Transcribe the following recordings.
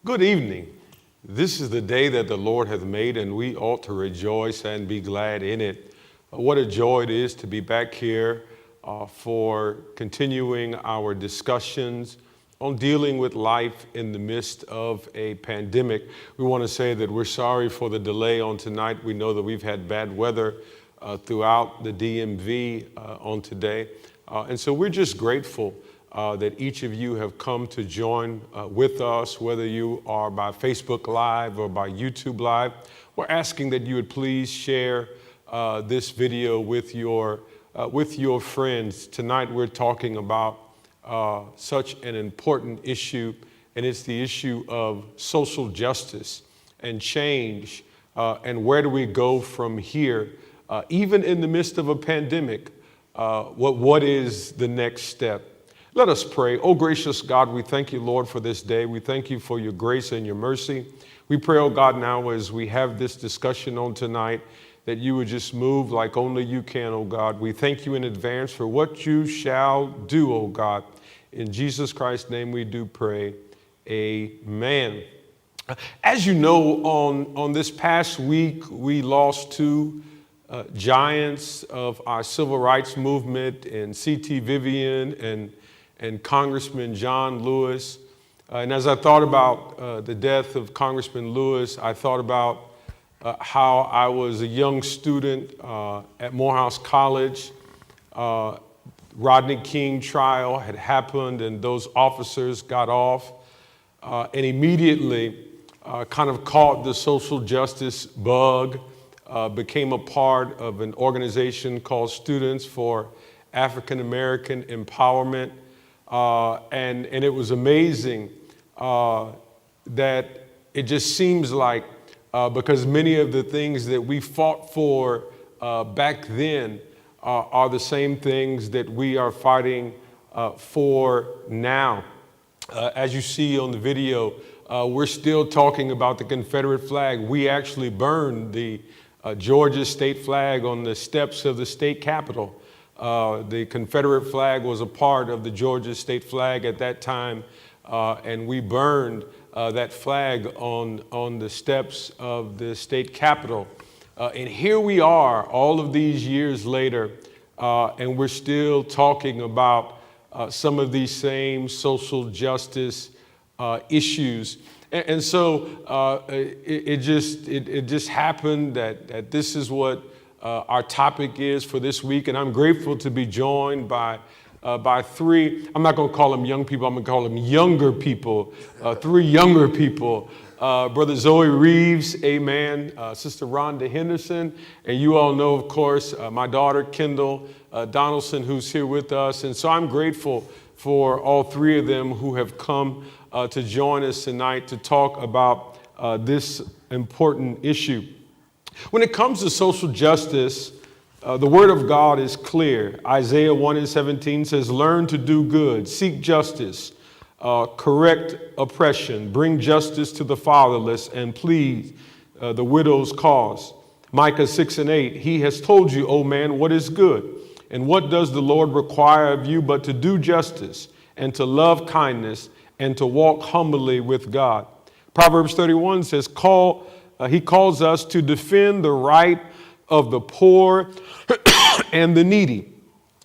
Good evening. This is the day that the Lord hath made, and we ought to rejoice and be glad in it. What a joy it is to be back here for continuing our discussions on dealing with life in the midst of a pandemic. We want to say that we're sorry for the delay on tonight. We know that we've had bad weather throughout the DMV on today. And so we're just grateful that each of you have come to join with us, whether you are by Facebook Live or by YouTube Live. We're asking that you would please share this video with your friends. Tonight we're talking about such an important issue, and it's the issue of social justice and change, and where do we go from here, even in the midst of a pandemic. What is the next step? Let us pray. Oh, gracious God, we thank you, Lord, for this day. We thank you for your grace and your mercy. We pray, oh God, now as we have this discussion on tonight, that you would just move like only you can, oh God. We thank you in advance for what you shall do, oh God. In Jesus Christ's name we do pray. Amen. As you know, on this past week, we lost two giants of our civil rights movement, and C.T. Vivian and Congressman John Lewis. And as I thought about the death of Congressman Lewis, I thought about how I was a young student at Morehouse College. Rodney King trial had happened, and those officers got off and immediately kind of caught the social justice bug, became a part of an organization called Students for African American Empowerment. And it was amazing that it just seems like, because many of the things that we fought for back then are the same things that we are fighting for now. As you see on the video, we're still talking about the Confederate flag. We actually burned the Georgia state flag on the steps of the state capitol. The Confederate flag was a part of the Georgia state flag at that time, and we burned that flag on the steps of the state capitol. And here we are all of these years later, and we're still talking about some of these same social justice issues. And so it just happened that this is what our topic is for this week, and I'm grateful to be joined by three, I'm not going to call them young people, I'm going to call them younger people, three younger people. Brother Zoe Reeves, amen, Sister Rhonda Henderson, and you all know, of course, my daughter Kendall Donaldson, who's here with us. And so I'm grateful for all three of them who have come to join us tonight to talk about this important issue. When it comes to social justice, the word of God is clear. Isaiah 1:17 says, learn to do good, seek justice, correct oppression, bring justice to the fatherless, and plead the widow's cause. Micah 6:8, he has told you, O man, what is good, and what does the Lord require of you but to do justice, and to love kindness, and to walk humbly with God. Proverbs 31 says, he calls us to defend the right of the poor and the needy.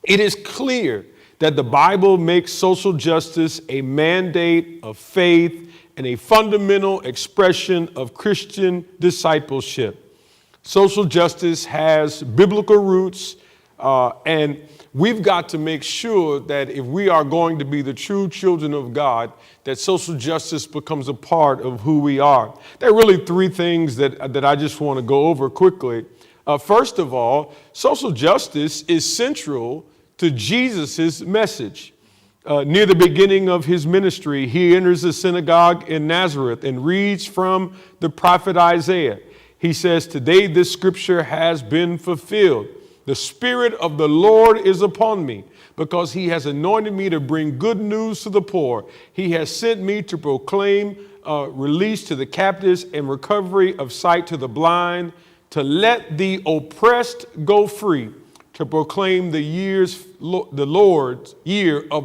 It is clear that the Bible makes social justice a mandate of faith and a fundamental expression of Christian discipleship. Social justice has biblical roots, and we've got to make sure that if we are going to be the true children of God, that social justice becomes a part of who we are. There are really three things that I just want to go over quickly. First of all, social justice is central to Jesus's message. Near the beginning of his ministry, he enters a synagogue in Nazareth and reads from the prophet Isaiah. He says, today this scripture has been fulfilled. The Spirit of the Lord is upon me, because he has anointed me to bring good news to the poor. He has sent me to proclaim release to the captives and recovery of sight to the blind, to let the oppressed go free, to proclaim the year of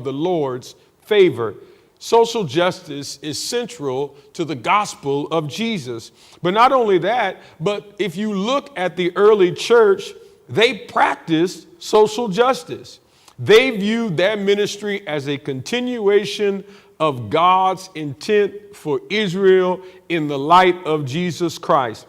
the Lord's favor. social justice is central to the gospel of Jesus. But not only that, but if you look at the early church, they practiced social justice. They viewed their ministry as a continuation of God's intent for Israel in the light of Jesus Christ.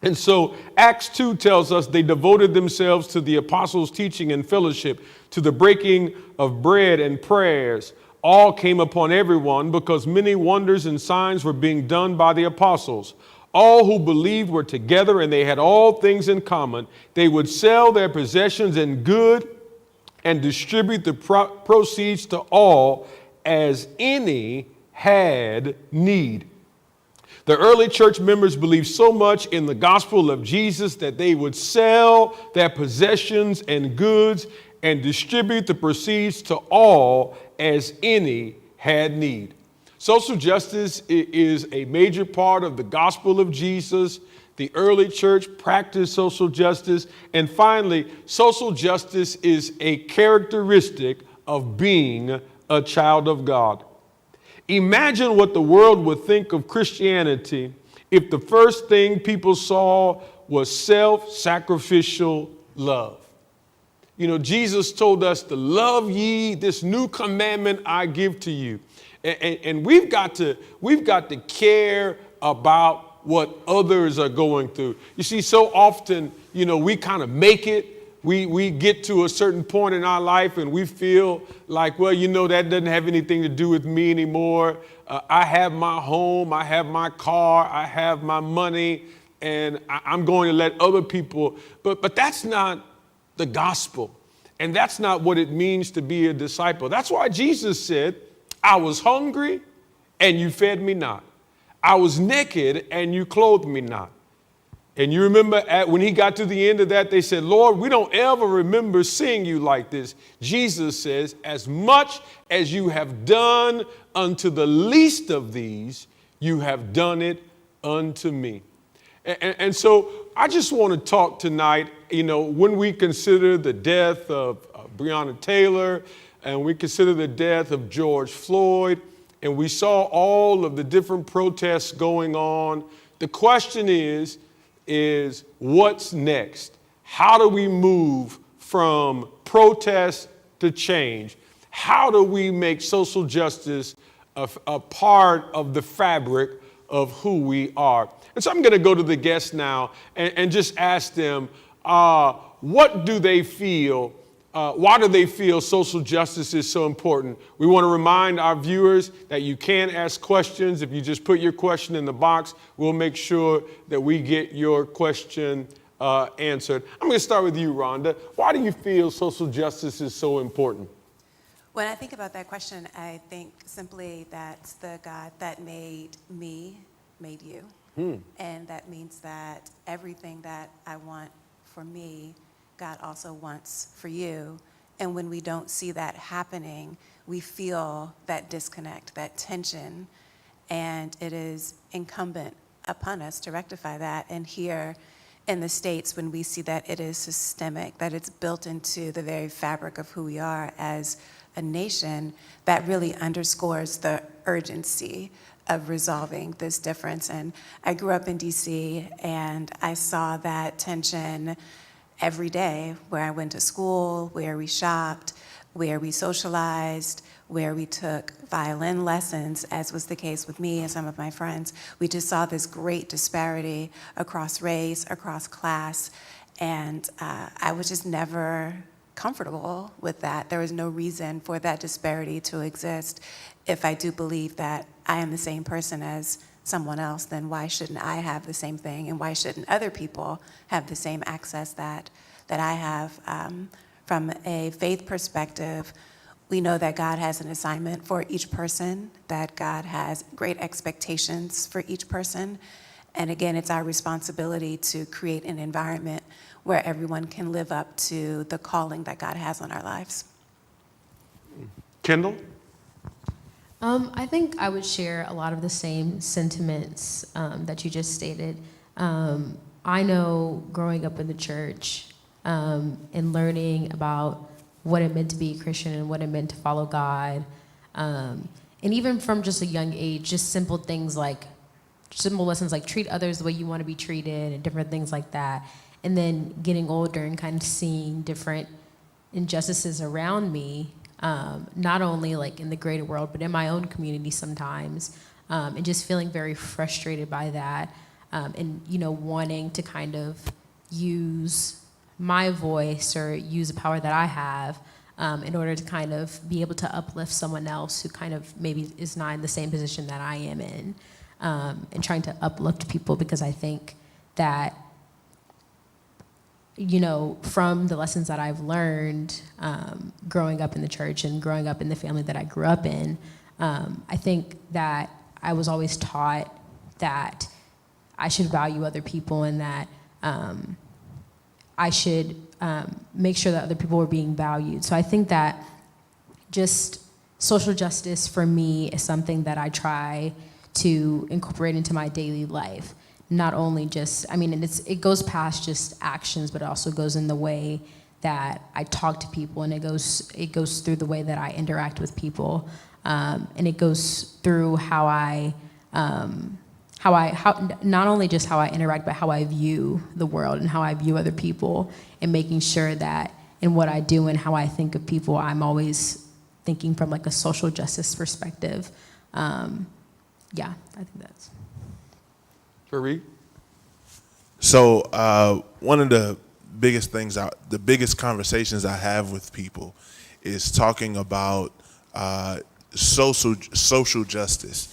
And so Acts 2 tells us they devoted themselves to the apostles' teaching and fellowship, to the breaking of bread and prayers. All came upon everyone because many wonders and signs were being done by the apostles. All who believed were together and they had all things in common. They would sell their possessions and goods and distribute the proceeds to all as any had need. The early church members believed so much in the gospel of Jesus that they would sell their possessions and goods and distribute the proceeds to all as any had need. Social justice is a major part of the gospel of Jesus. The early church practiced social justice. And finally, social justice is a characteristic of being a child of God. Imagine what the world would think of Christianity if the first thing people saw was self-sacrificial love. You know, Jesus told us to love ye, this new commandment I give to you. And we've got to care about what others are going through. You see, so often, you know, we kind of make it. We get to a certain point in our life and we feel like, well, you know, that doesn't have anything to do with me anymore. I have my home, I have my car, I have my money, and I'm going to let other people. But that's not the gospel. And that's not what it means to be a disciple. That's why Jesus said, I was hungry and you fed me not. I was naked and you clothed me not. And you remember when he got to the end of that, they said, Lord, we don't ever remember seeing you like this. Jesus says, as much as you have done unto the least of these, you have done it unto me. And so I just want to talk tonight, you know, when we consider the death of Breonna Taylor and we consider the death of George Floyd, and we saw all of the different protests going on, the question is what's next? How do we move from protest to change? How do we make social justice a part of the fabric of who we are? And so I'm going to go to the guests now and just ask them, what do they feel? Why do they feel social justice is so important? We want to remind our viewers that you can ask questions. If you just put your question in the box, we'll make sure that we get your question answered. I'm going to start with you, Rhonda. Why do you feel social justice is so important? When I think about that question, I think simply that the God that made me made you. And that means that everything that I want for me, God also wants for you. And when we don't see that happening, we feel that disconnect, that tension. And it is incumbent upon us to rectify that. And here in the States, when we see that it is systemic, that it's built into the very fabric of who we are as a nation, that really underscores the urgency of resolving this difference. And I grew up in DC and I saw that tension every day where I went to school, where we shopped, where we socialized, where we took violin lessons, as was the case with me and some of my friends. We just saw this great disparity across race, across class, and I was just never comfortable with that. There was no reason for that disparity to exist. If I do believe that I am the same person as someone else, then why shouldn't I have the same thing? And why shouldn't other people have the same access that I have? From a faith perspective, we know that God has an assignment for each person, that God has great expectations for each person. And again, it's our responsibility to create an environment where everyone can live up to the calling that God has on our lives. Kendall? I think I would share a lot of the same sentiments that you just stated. I know growing up in the church and learning about what it meant to be a Christian and what it meant to follow God, and even from just a young age, just simple lessons like treat others the way you want to be treated and different things like that. And then getting older and kind of seeing different injustices around me, not only like in the greater world, but in my own community sometimes, and just feeling very frustrated by that, and wanting to kind of use my voice or use the power that I have in order to kind of be able to uplift someone else who kind of maybe is not in the same position that I am in, and trying to uplift people, because I think that from the lessons that I've learned growing up in the church and growing up in the family that I grew up in, I think that I was always taught that I should value other people and that I should make sure that other people were being valued. So I think that just social justice for me is something that I try to incorporate into my daily life. Not only just, and it goes past just actions, but it also goes in the way that I talk to people, and it goes through the way that I interact with people, and it goes through how not only just how I interact, but how I view the world and how I view other people, and making sure that in what I do and how I think of people, I'm always thinking from like a social justice perspective. I think that's. Fareed? So one of the biggest things, the biggest conversations I have with people is talking about social justice.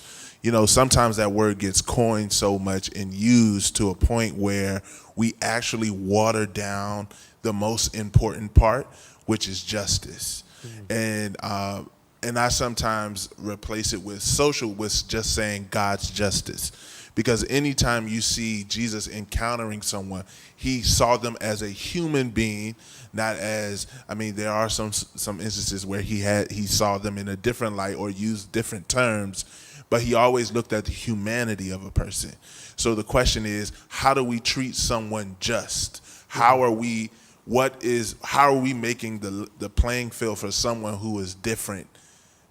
Sometimes that word gets coined so much and used to a point where we actually water down the most important part, which is justice. Mm-hmm. And I sometimes replace it with social with just saying God's justice. Because anytime you see Jesus encountering someone, he saw them as a human being, not as, there are some instances where he saw them in a different light or used different terms, but he always looked at the humanity of a person. So the question is, how do we treat someone just? How are we making the playing field for someone who is different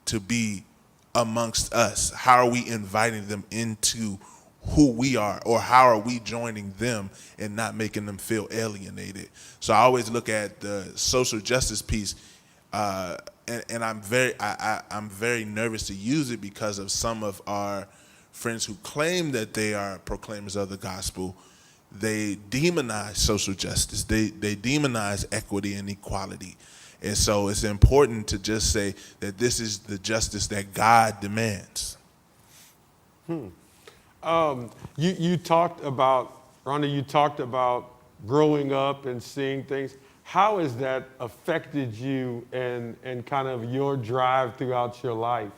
to be amongst us? How are we inviting them into who we are, or how are we joining them and not making them feel alienated? So I always look at the social justice piece, and I'm very nervous to use it because of some of our friends who claim that they are proclaimers of the gospel. They demonize social justice. They demonize equity and equality. And so it's important to just say that this is the justice that God demands. You talked about, Rhonda, growing up and seeing things. How has that affected you and kind of your drive throughout your life?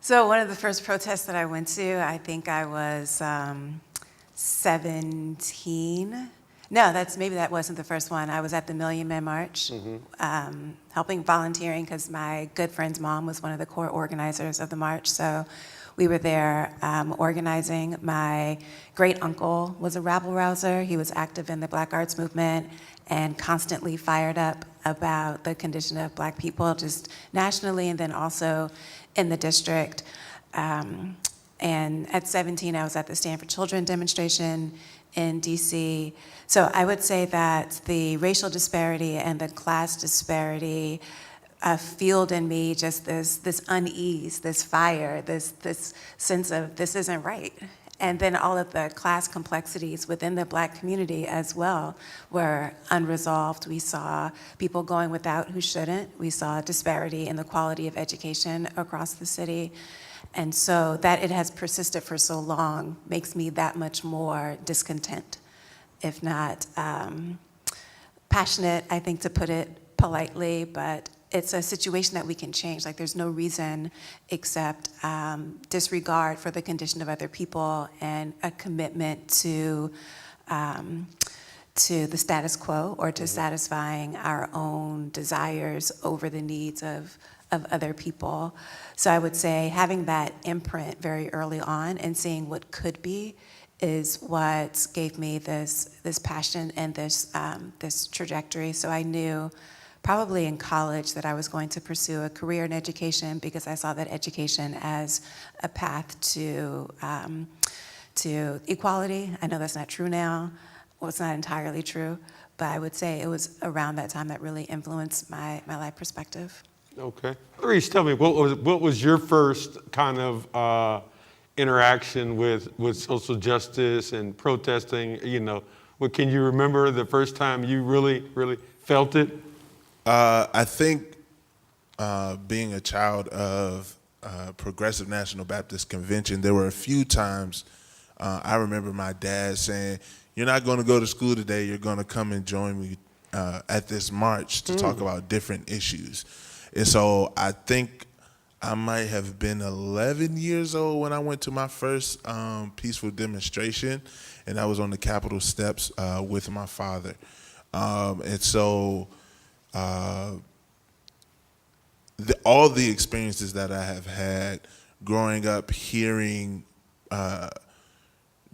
So one of the first protests that I went to, I think I was 17. No, that wasn't the first one. I was at the Million Men March, helping volunteering because my good friend's mom was one of the core organizers of the march. So we were there organizing. My great uncle was a rabble-rouser. He was active in the Black Arts Movement and constantly fired up about the condition of Black people, just nationally and then also in the district. And at 17, I was at the Stand for Children demonstration in DC. So I would say that the racial disparity and the class disparity fueled in me just this unease, this fire, this sense of this isn't right. And then all of the class complexities within the Black community as well were unresolved. We saw people going without who shouldn't. We saw disparity in the quality of education across the city. And so that it has persisted for so long makes me that much more discontent, if not passionate, I think, to put it politely, but it's a situation that we can change. Like, there's no reason except disregard for the condition of other people and a commitment to the status quo or to satisfying our own desires over the needs of other people. So I would say having that imprint very early on and seeing what could be is what gave me this passion and this trajectory. So I knew probably in college that I was going to pursue a career in education because I saw that education as a path to equality. I know that's not true now. Well, it's not entirely true, but I would say it was around that time that really influenced my life perspective. Okay. Reese, tell me, what was your first kind of interaction with social justice and protesting? You know, can you remember the first time you really felt it? I think being a child of Progressive National Baptist Convention, there were a few times I remember my dad saying, "You're not going to go to school today. You're going to come and join me at this march to talk about different issues." And so I think I might have been 11 years old when I went to my first peaceful demonstration, and I was on the Capitol steps with my father. And so all the experiences that I have had growing up hearing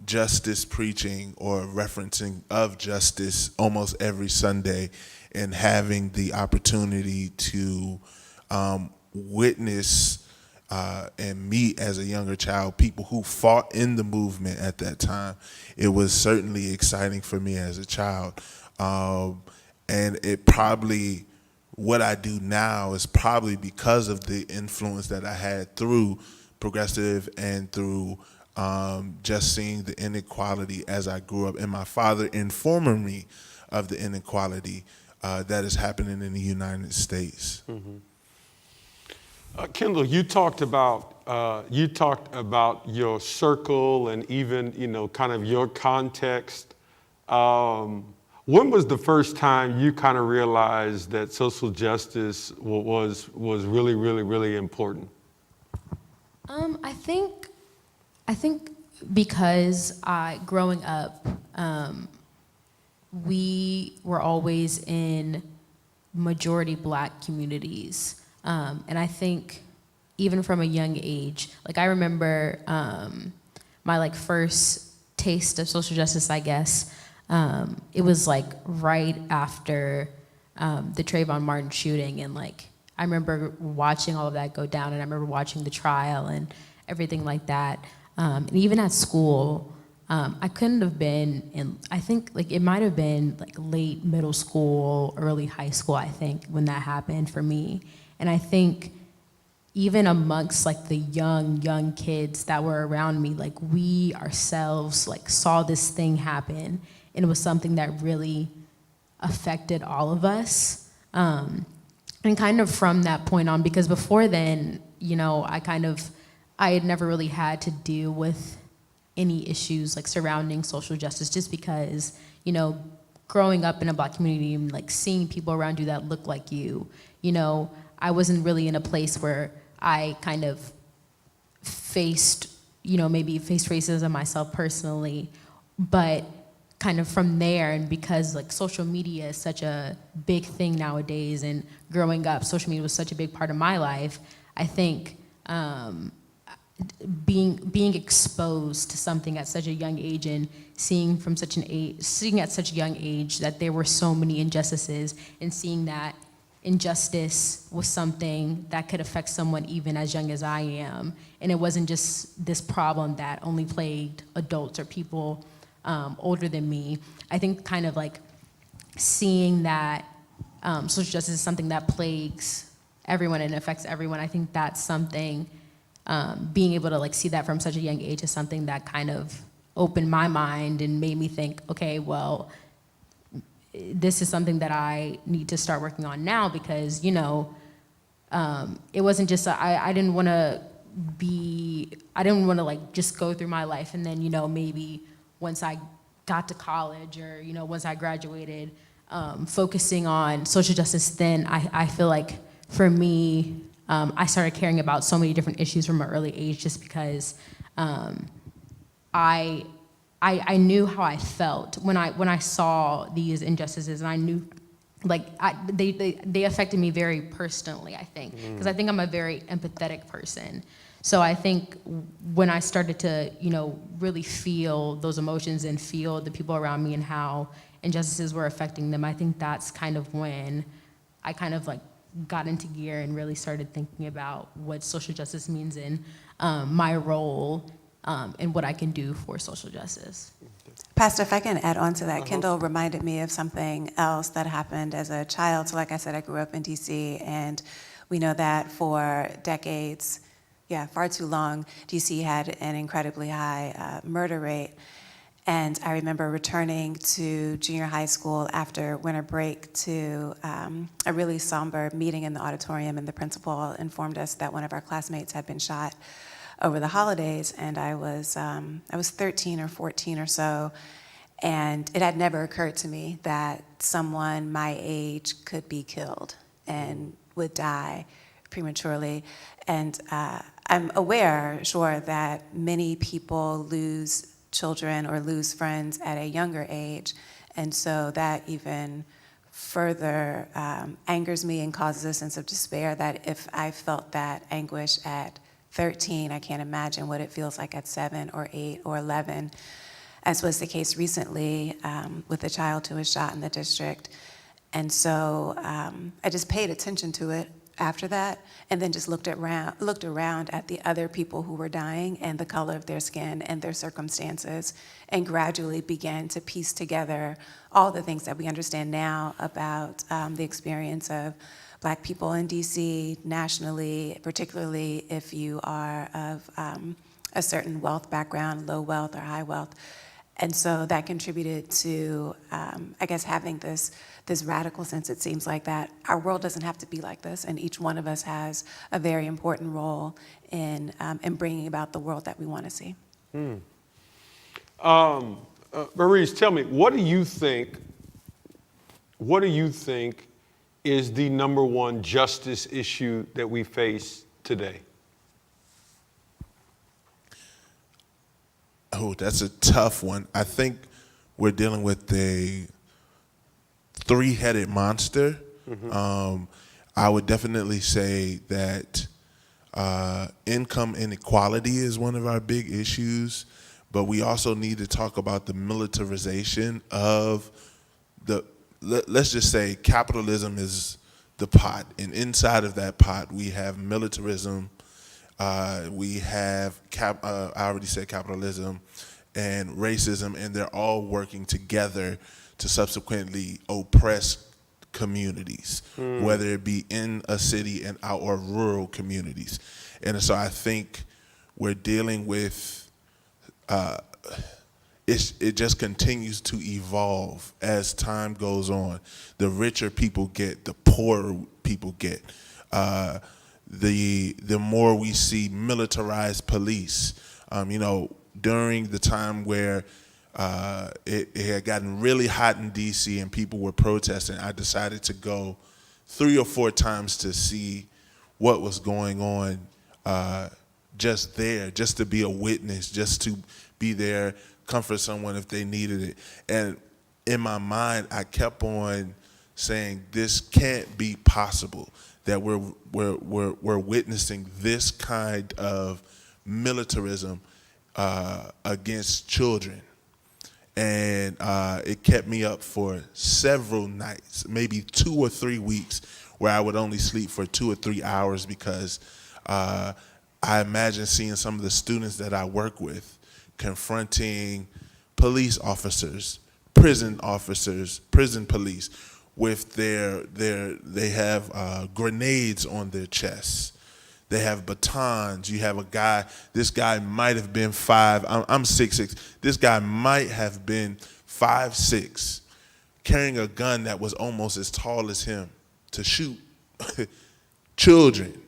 justice preaching or referencing of justice almost every Sunday, and having the opportunity to witness and meet as a younger child people who fought in the movement at that time, it was certainly exciting for me as a child. And it probably, what I do now is probably because of the influence that I had through Progressive and through just seeing the inequality as I grew up, and my father informing me of the inequality that is happening in the United States. Mm-hmm. Kendall, you talked about your circle and even kind of your context. When was the first time you kind of realized that social justice was really important? I think because growing up, we were always in majority Black communities. And I think even from a young age, like I remember my first taste of social justice, I guess, it was right after the Trayvon Martin shooting. And I remember watching all of that go down, and I remember watching the trial and everything like that. And even at school, I couldn't have been in, I think it might have been late middle school, early high school, I think, when that happened for me. And I think even amongst the young kids that were around me, we ourselves saw this thing happen, and it was something that really affected all of us. And kind of from that point on, because before then, I had never really had to deal with any issues surrounding social justice, just because, growing up in a Black community and seeing people around you that look like you, I wasn't really in a place where I kind of faced racism myself personally, but kind of from there, and because social media is such a big thing nowadays, and growing up, social media was such a big part of my life, I think being exposed to something at such a young age, and seeing at such a young age that there were so many injustices, and seeing that injustice was something that could affect someone even as young as I am. And it wasn't just this problem that only plagued adults or people older than me. I think kind of seeing that social justice is something that plagues everyone and affects everyone. I think that's something, being able to see that from such a young age is something that kind of opened my mind and made me think, okay, well, this is something that I need to start working on now, because, it wasn't just, I didn't want to just go through my life and then, maybe once I got to college or, once I graduated, focusing on social justice, then I feel like for me, I started caring about so many different issues from an early age, just because I knew how I felt when I saw these injustices, and I knew they affected me very personally, I think, because I think I'm a very empathetic person. So I think when I started to really feel those emotions and feel the people around me and how injustices were affecting them, I think that's kind of when I kind of like got into gear and really started thinking about what social justice means in my role and what I can do for social justice. Pastor, if I can add on to that, Kendall reminded me of something else that happened as a child. So like I said, I grew up in DC, and we know that for decades, far too long, DC had an incredibly high murder rate. And I remember returning to junior high school after winter break to a really somber meeting in the auditorium, and the principal informed us that one of our classmates had been shot over the holidays, and I was 13 or 14 or so, and it had never occurred to me that someone my age could be killed and would die prematurely. And I'm aware, sure, that many people lose children or lose friends at a younger age, and so that even further angers me and causes a sense of despair that if I felt that anguish at 13, I can't imagine what it feels like at 7 or 8 or 11, as was the case recently with a child who was shot in the district. And so I just paid attention to it after that, and then just looked around at the other people who were dying and the color of their skin and their circumstances, and gradually began to piece together all the things that we understand now about the experience of Black people in DC, nationally, particularly if you are of a certain wealth background, low wealth or high wealth. And so that contributed to, I guess, having this radical sense, it seems like, that our world doesn't have to be like this, and each one of us has a very important role in bringing about the world that we want to see. Maurice, tell me, what do you think is the number one justice issue that we face today? Oh, that's a tough one. I think we're dealing with a three-headed monster. I would definitely say that income inequality is one of our big issues, but we also need to talk about the militarization of let's just say capitalism is the pot, and inside of that pot we have militarism, we have I already said capitalism and racism, and they're all working together to subsequently oppress communities, whether it be in a city and out or rural communities. And so I think we're dealing with it just continues to evolve as time goes on. The richer people get, the poorer people get. The more we see militarized police, during the time where it had gotten really hot in DC and people were protesting, I decided to go 3 or 4 times to see what was going on just there, just to be a witness, just to be there, comfort someone if they needed it. And in my mind, I kept on saying, this can't be possible, that we're witnessing this kind of militarism against children. And it kept me up for several nights, maybe 2 or 3 weeks, where I would only sleep for 2 or 3 hours because I imagine seeing some of the students that I work with confronting police officers, prison police, with they have grenades on their chests. They have batons. You have a guy, this guy might have been 5, I'm 6'6". This guy might have been 5'6", carrying a gun that was almost as tall as him to shoot children.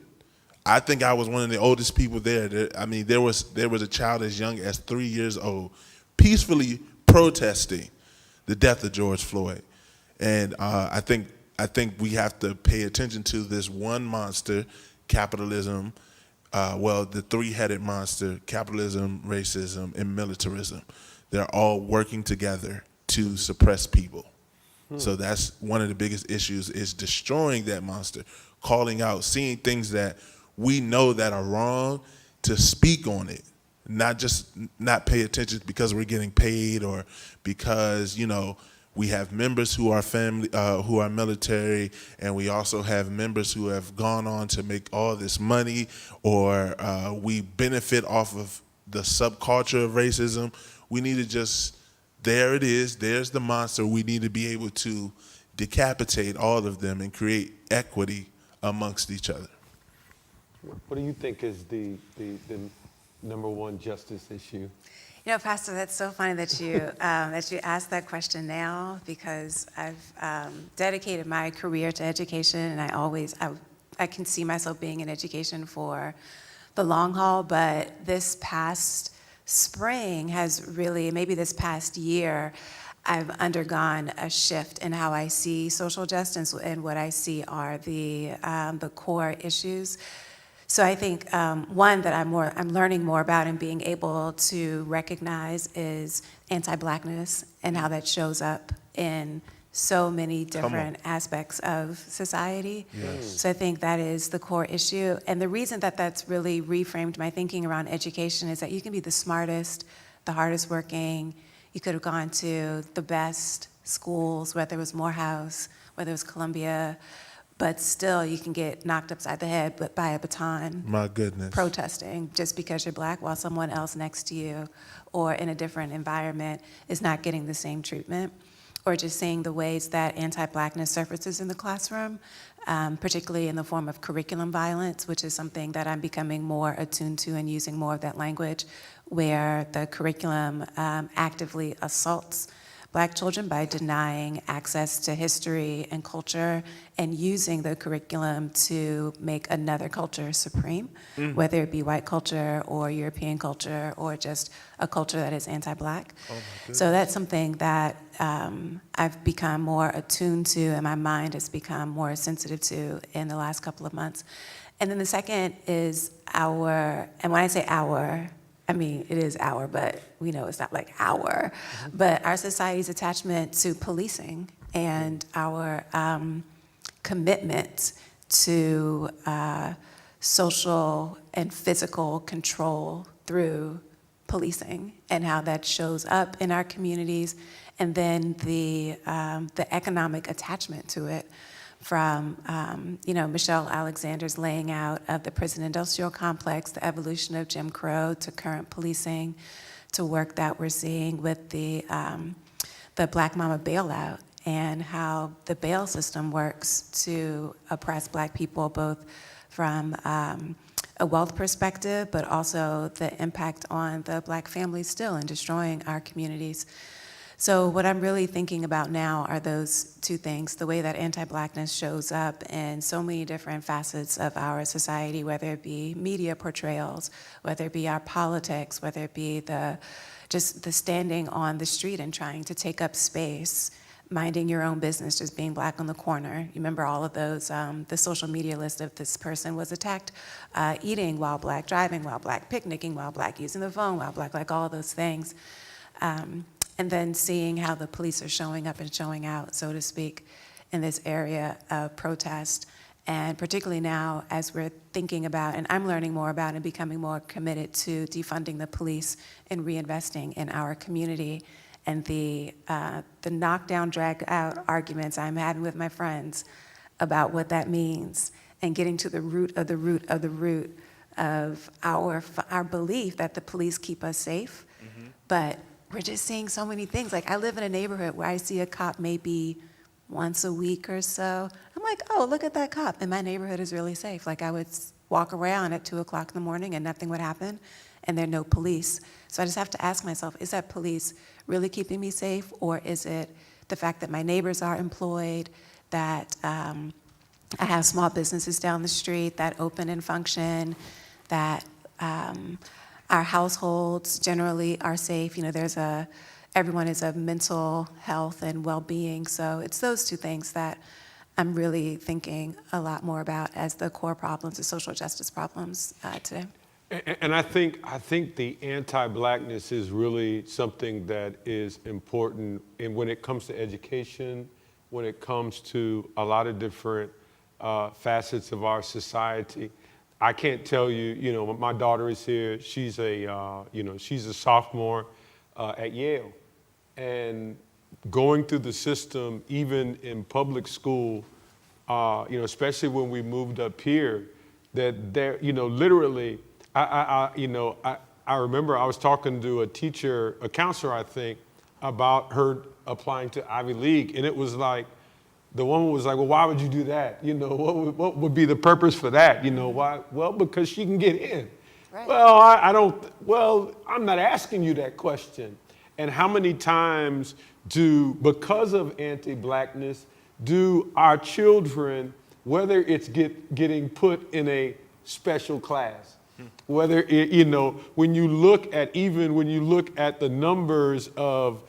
I think I was one of the oldest people there. There was a child as young as 3 years old peacefully protesting the death of George Floyd. And I think we have to pay attention to this one monster, capitalism, the three-headed monster, capitalism, racism, and militarism. They're all working together to suppress people. So that's one of the biggest issues, is destroying that monster, calling out, seeing things that we know that are wrong, to speak on it, not just not pay attention because we're getting paid or because, We have members who are family, who are military, and we also have members who have gone on to make all this money, or we benefit off of the subculture of racism. We need to just, there it is, there's the monster. We need to be able to decapitate all of them and create equity amongst each other. What do you think is the number one justice issue? You know, Pastor, that's so funny that you asked that question now, because I've dedicated my career to education, and I can see myself being in education for the long haul. But this past spring has really, maybe this past year, I've undergone a shift in how I see social justice, and what I see are the core issues. So I think one that I'm learning more about and being able to recognize is anti-Blackness, and how that shows up in so many different aspects of society. Yes. So I think that is the core issue. And the reason that that's really reframed my thinking around education is that you can be the smartest, the hardest working. You could have gone to the best schools, whether it was Morehouse, whether it was Columbia, but still you can get knocked upside the head by a baton. My goodness. Protesting just because you're Black, while someone else next to you or in a different environment is not getting the same treatment. Or just seeing the ways that anti-Blackness surfaces in the classroom, particularly in the form of curriculum violence, which is something that I'm becoming more attuned to and using more of that language, where the curriculum actively assaults Black children by denying access to history and culture, and using the curriculum to make another culture supreme, whether it be white culture or European culture or just a culture that is anti-Black. So that's something that I've become more attuned to, and my mind has become more sensitive to in the last couple of months. And then the second is our, and when I say our, I mean, it is our, but we know it's not like our, but our society's attachment to policing and our commitment to social and physical control through policing, and how that shows up in our communities, and then the economic attachment to it, from Michelle Alexander's laying out of the prison industrial complex, the evolution of Jim Crow, to current policing, to work that we're seeing with the Black Mama bailout, and how the bail system works to oppress Black people, both from a wealth perspective, but also the impact on the Black family still in destroying our communities. So what I'm really thinking about now are those two things: the way that anti-Blackness shows up in so many different facets of our society, whether it be media portrayals, whether it be our politics, whether it be just the standing on the street and trying to take up space, minding your own business, just being Black on the corner. You remember all of those, the social media list of this person was attacked, eating while Black, driving while Black, picnicking while Black, using the phone while Black, like all of those things. And then seeing how the police are showing up and showing out, so to speak, in this area of protest. And particularly now, as we're thinking about, and I'm learning more about and becoming more committed to defunding the police and reinvesting in our community, and the knockdown, drag out arguments I'm having with my friends about what that means, and getting to the root of the root of the root of our belief that the police keep us safe. But we're just seeing so many things. Like, I live in a neighborhood where I see a cop maybe once a week or so. I'm like, oh, look at that cop. And my neighborhood is really safe. Like, I would walk around at 2 o'clock in the morning and nothing would happen, and there are no police. So I just have to ask myself, is that police really keeping me safe? Or is it the fact that my neighbors are employed, that I have small businesses down the street that open and function, that our households generally are safe? You know, everyone is of mental health and well-being. So it's those two things that I'm really thinking a lot more about as the core problems, the social justice problems today. And I think the anti-Blackness is really something that is important. And when it comes to education, when it comes to a lot of different facets of our society, I can't tell you, my daughter is here. She's a sophomore at Yale. And going through the system, even in public school, especially when we moved up here, that there, literally, I remember I was talking to a teacher, a counselor, I think, about her applying to Ivy League, and it was like, the woman was like, well, why would you do that? What would be the purpose for that? Why? Well, because she can get in. Right. Well, I don't, well, I'm not asking you that question. And how many times because of anti-Blackness, do our children, whether it's getting put in a special class, whether when you look at the numbers of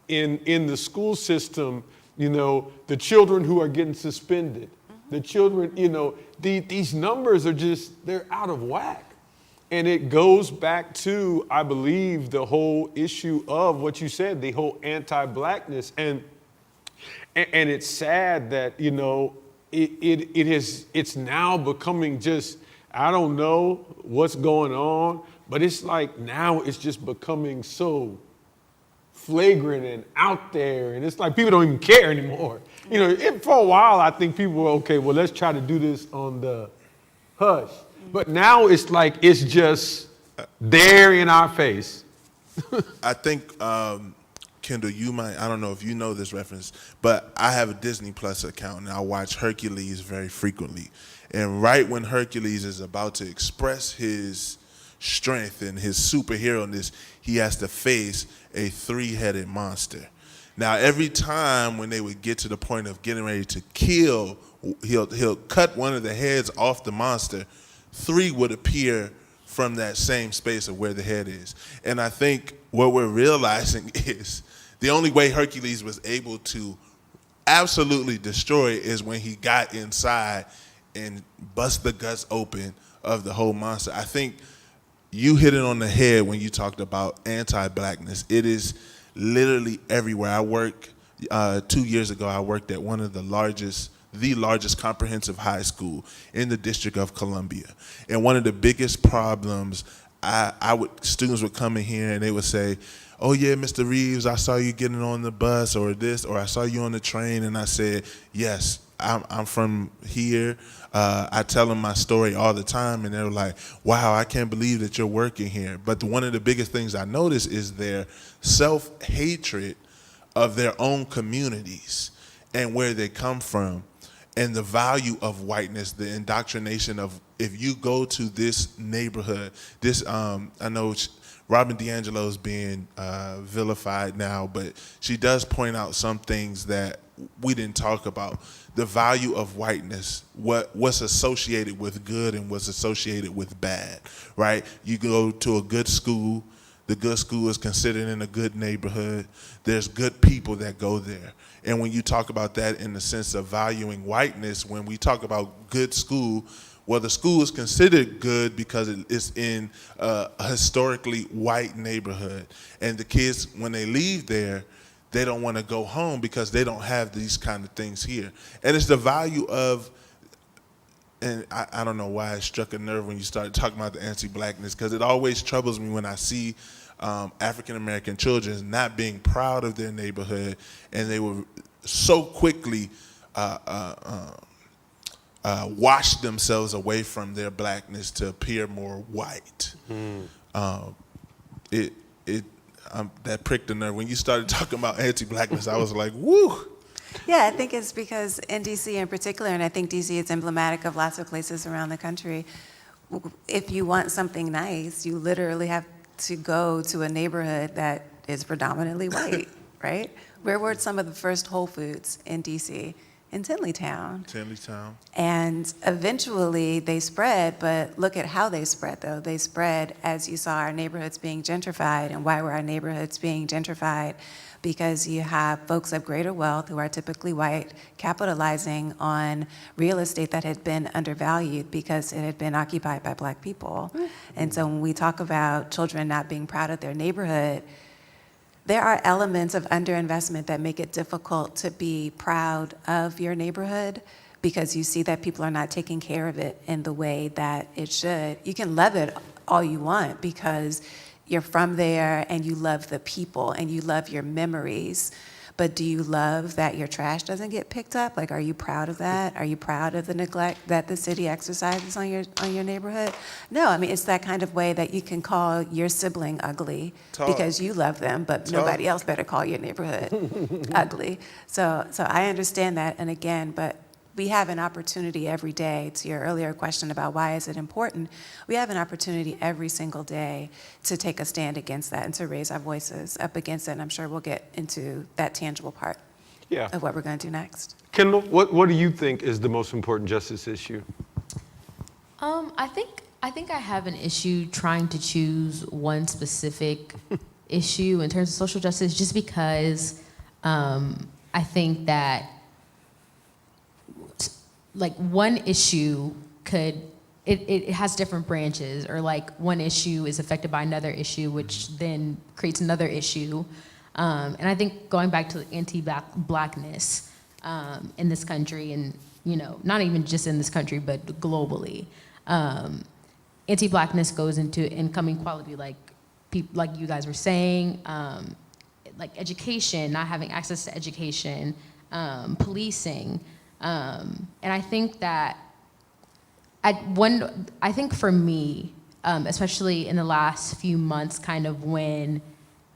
in the school system, the children who are getting suspended, the children, these numbers are they're out of whack. And it goes back to, I believe, the whole issue of what you said, the whole anti-Blackness. And it's sad that, it's now becoming I don't know what's going on, but it's like now it's just becoming so flagrant and out there, and it's like people don't even care anymore. For a while I think people were, okay, well, let's try to do this on the hush. But now it's like it's just there in our face. I think, Kendall, I don't know if you know this reference, but I have a Disney Plus account and I watch Hercules very frequently. And right when Hercules is about to express his strength and his superhero-ness, he has to face a 3-headed monster. Now, every time when they would get to the point of getting ready to kill, he'll cut one of the heads off the monster. 3 would appear from that same space of where the head is. And I think what we're realizing is the only way Hercules was able to absolutely destroy it is when he got inside and bust the guts open of the whole monster. I think you hit it on the head when you talked about anti-Blackness. It is literally everywhere. I work, 2 years ago, I worked at one of the largest comprehensive high school in the District of Columbia. And one of the biggest problems, students would come in here and they would say, oh yeah, Mr. Reeves, I saw you getting on the bus or this, or I saw you on the train. And I said, yes, I'm from here. I tell them my story all the time, and they're like, wow, I can't believe that you're working here. But one of the biggest things I notice is their self-hatred of their own communities and where they come from, and the value of whiteness, the indoctrination of, if you go to this neighborhood, I know Robin DiAngelo is being vilified now, but she does point out some things that we didn't talk about. The value of whiteness, what's associated with good and what's associated with bad, right? You go to a good school, the good school is considered in a good neighborhood. There's good people that go there. And when you talk about that in the sense of valuing whiteness, when we talk about good school, well, the school is considered good because it's in a historically white neighborhood. And the kids, when they leave there, they don't want to go home because they don't have these kind of things here. And it's the value of, and I don't know why it struck a nerve when you started talking about the anti-Blackness, because it always troubles me when I see African-American children not being proud of their neighborhood, and they will so quickly wash themselves away from their blackness to appear more white. That pricked a nerve. When you started talking about anti-Blackness, I was like, woo. Yeah, I think it's because in DC in particular, and I think DC is emblematic of lots of places around the country, if you want something nice, you literally have to go to a neighborhood that is predominantly white, right? Where were some of the first Whole Foods in DC? In Tinleytown. And eventually they spread, but look at how they spread, though. They spread as you saw our neighborhoods being gentrified. And why were our neighborhoods being gentrified? Because you have folks of greater wealth who are typically white capitalizing on real estate that had been undervalued because it had been occupied by Black people. And so when we talk about children not being proud of their neighborhood, there are elements of underinvestment that make it difficult to be proud of your neighborhood because you see that people are not taking care of it in the way that it should. You can love it all you want because you're from there and you love the people and you love your memories. But do you love that your trash doesn't get picked up? Like, are you proud of that? Are you proud of the neglect that the city exercises on your neighborhood? No, I mean, it's that kind of way that you can call your sibling ugly because you love them, but nobody else better call your neighborhood ugly. So I understand that, and again, but we have an opportunity every day, to your earlier question about why is it important, we have an opportunity every single day to take a stand against that and to raise our voices up against it, and I'm sure we'll get into that tangible part of what we're going to do next. Kendall, what do you think is the most important justice issue? I think I have an issue trying to choose one specific issue in terms of social justice, just because I think that like one issue it has different branches, or like one issue is affected by another issue, which then creates another issue. And I think going back to anti-Blackness in this country, and not even just in this country, but globally, anti-Blackness goes into income equality, like you guys were saying, like education, not having access to education, policing. And I think that I think for me, especially in the last few months, kind of when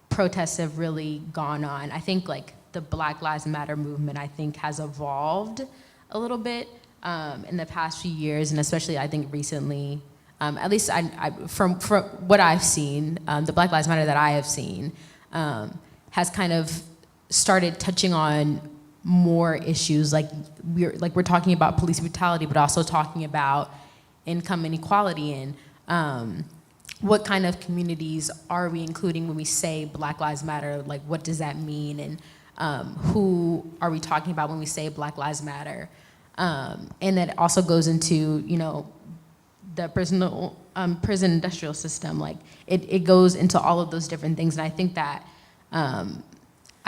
protests have really gone on, I think like the Black Lives Matter movement, I think, has evolved a little bit in the past few years, and especially I think recently, at least from what I've seen, the Black Lives Matter that I have seen has kind of started touching on more issues, like we're talking about police brutality, but also talking about income inequality and what kind of communities are we including when we say Black Lives Matter? Like, what does that mean? And who are we talking about when we say Black Lives Matter? And that also goes into the prison industrial system. Like it goes into all of those different things, and I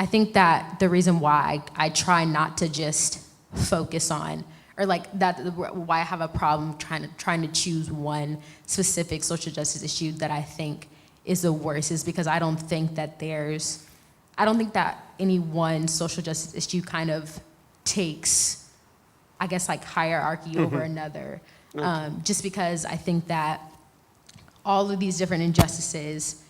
think that the reason why I try not to just focus on, or like that, why I have a problem trying to choose one specific social justice issue that I think is the worst, is because I don't think that any one social justice issue kind of takes, I guess, like hierarchy over another. Just because I think that all of these different injustices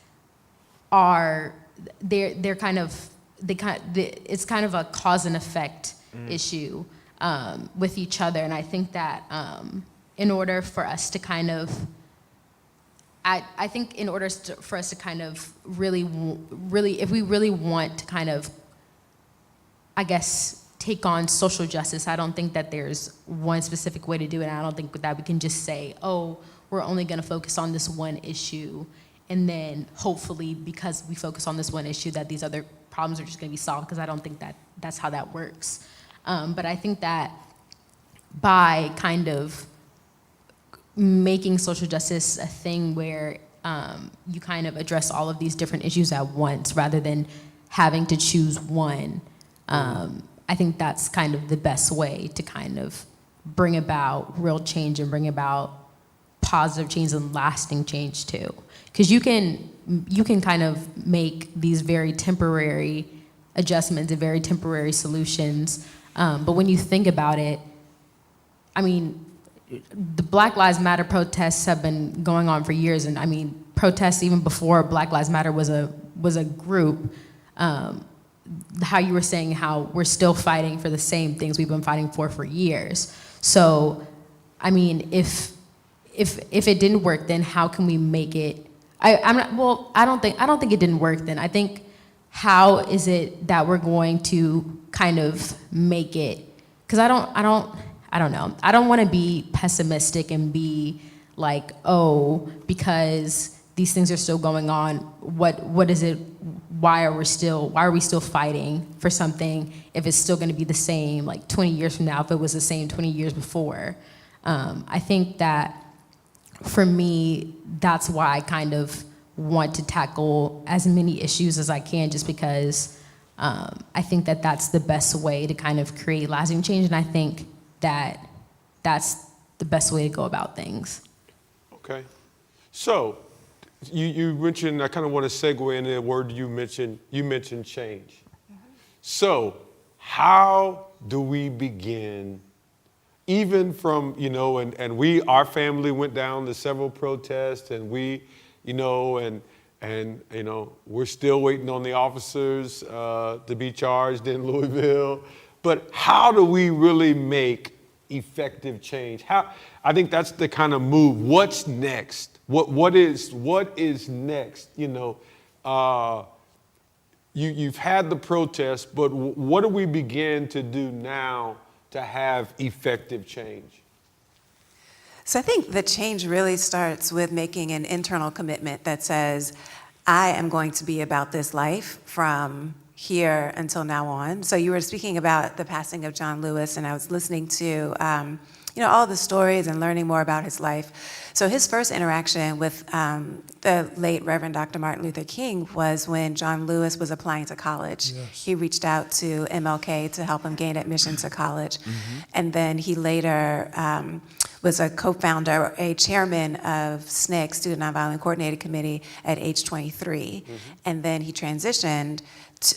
it's kind of a cause and effect issue with each other, and I think that in order for us to kind of, I think in order for us to kind of really, if we really want to kind of, I guess, take on social justice, I don't think that there's one specific way to do it, and I don't think that we can just say, oh, we're only going to focus on this one issue, and then hopefully because we focus on this one issue that these other problems are just going to be solved, because I don't think that that's how that works. But I think that by kind of making social justice a thing where you kind of address all of these different issues at once rather than having to choose one, I think that's kind of the best way to kind of bring about real change and bring about positive change and lasting change too. Because you can kind of make these very temporary adjustments and very temporary solutions, but when you think about it, I mean, the Black Lives Matter protests have been going on for years, and I mean, protests even before Black Lives Matter was a group. How you were saying how we're still fighting for the same things we've been fighting for years. So, I mean, if it didn't work, then how can we make it? I don't think it didn't work then. I think, how is it that we're going to kind of make it? Because I don't know. I don't want to be pessimistic and be like, oh, because these things are still going on, what is it? Why are we still fighting for something if it's still going to be the same like 20 years from now, if it was the same 20 years before? I think that for me, that's why I kind of want to tackle as many issues as I can, just because I think that that's the best way to kind of create lasting change, and I think that that's the best way to go about things. Okay. So you mentioned, I kind of want to segue into the word you mentioned change. So how do we begin, even from, and our family went down to several protests, and we're still waiting on the officers to be charged in Louisville. But how do we really make effective change? I think that's the kind of move. What's next? What is next? You've had the protest, but what do we begin to do now to have effective change? So I think the change really starts with making an internal commitment that says, I am going to be about this life from here until now on. So you were speaking about the passing of John Lewis, and I was listening to all the stories and learning more about his life. So his first interaction with the late Reverend Dr. Martin Luther King was when John Lewis was applying to college. Yes. He reached out to MLK to help him gain admission to college. Mm-hmm. And then he later was a co-founder, a chairman of SNCC, Student Nonviolent Coordinating Committee, at age 23. Mm-hmm. And then he transitioned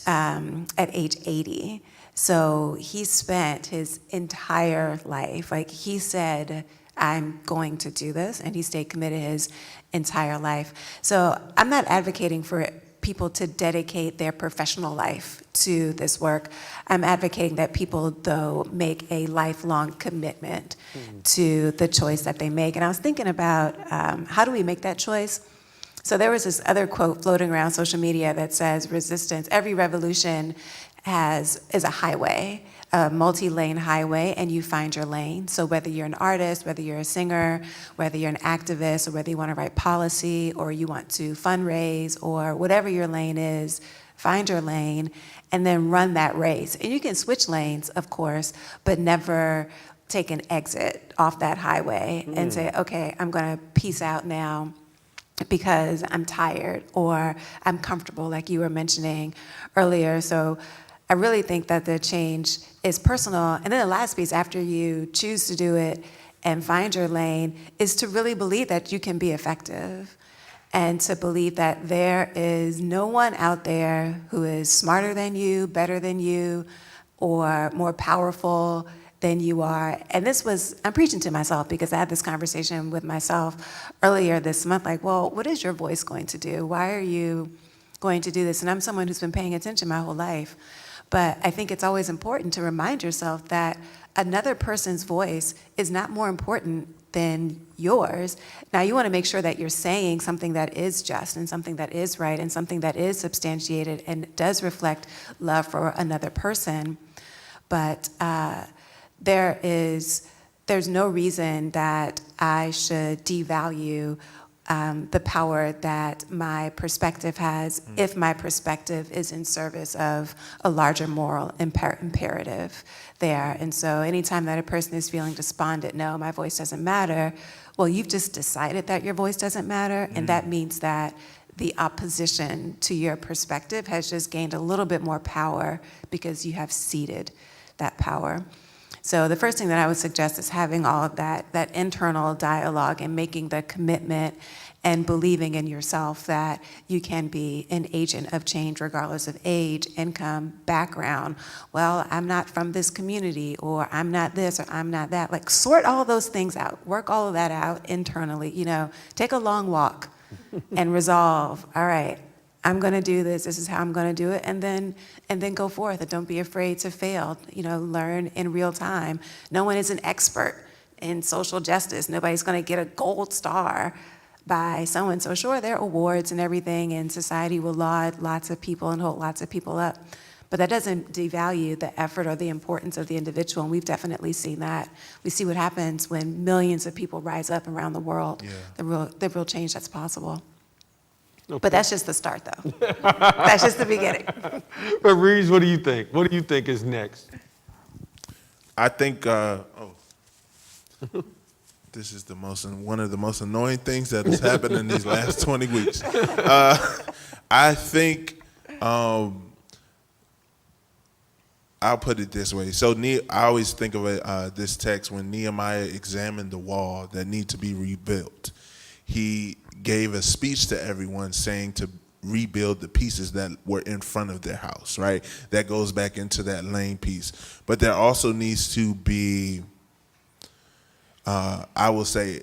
at age 80. So he spent his entire life, like he said, I'm going to do this, and he stayed committed his entire life. So I'm not advocating for people to dedicate their professional life to this work. I'm advocating that people, though, make a lifelong commitment to the choice that they make. And I was thinking about how do we make that choice? So there was this other quote floating around social media that says, resistance, every revolution is a highway, a multi-lane highway, and you find your lane. So whether you're an artist, whether you're a singer, whether you're an activist, or whether you want to write policy, or you want to fundraise, or whatever your lane is, find your lane, and then run that race. And you can switch lanes, of course, but never take an exit off that highway and say, okay, I'm going to peace out now because I'm tired or I'm comfortable, like you were mentioning earlier. So I really think that the change is personal. And then the last piece, after you choose to do it and find your lane, is to really believe that you can be effective, and to believe that there is no one out there who is smarter than you, better than you, or more powerful than you are. And I'm preaching to myself, because I had this conversation with myself earlier this month, like, well, what is your voice going to do? Why are you going to do this? And I'm someone who's been paying attention my whole life. But I think it's always important to remind yourself that another person's voice is not more important than yours. Now, you want to make sure that you're saying something that is just and something that is right and something that is substantiated and does reflect love for another person. But there's no reason that I should devalue the power that my perspective has if my perspective is in service of a larger moral imperative there. And so anytime that a person is feeling despondent, no, my voice doesn't matter, well, you've just decided that your voice doesn't matter, and that means that the opposition to your perspective has just gained a little bit more power because you have ceded that power. So the first thing that I would suggest is having all of that internal dialogue and making the commitment and believing in yourself that you can be an agent of change regardless of age, income, background. Well, I'm not from this community, or I'm not this, or I'm not that. Like, sort all those things out. Work all of that out internally. Take a long walk and resolve, all right, I'm going to do this. This is how I'm going to do it, and then go forth. And don't be afraid to fail. Learn in real time. No one is an expert in social justice. Nobody's going to get a gold star by so and so. Sure, there are awards and everything, and society will laud lots of people and hold lots of people up, but that doesn't devalue the effort or the importance of the individual. And we've definitely seen that. We see what happens when millions of people rise up around the world. Yeah. The real change that's possible. Okay. But that's just the start, though. That's just the beginning. But Reeves, what do you think? What do you think is next? I think, this is one of the most annoying things that has happened in these last 20 weeks. I think, I'll put it this way. So I always think of this text when Nehemiah examined the wall that needs to be rebuilt. he gave a speech to everyone saying to rebuild the pieces that were in front of their house, right? That goes back into that lane piece. But there also needs to be, I will say,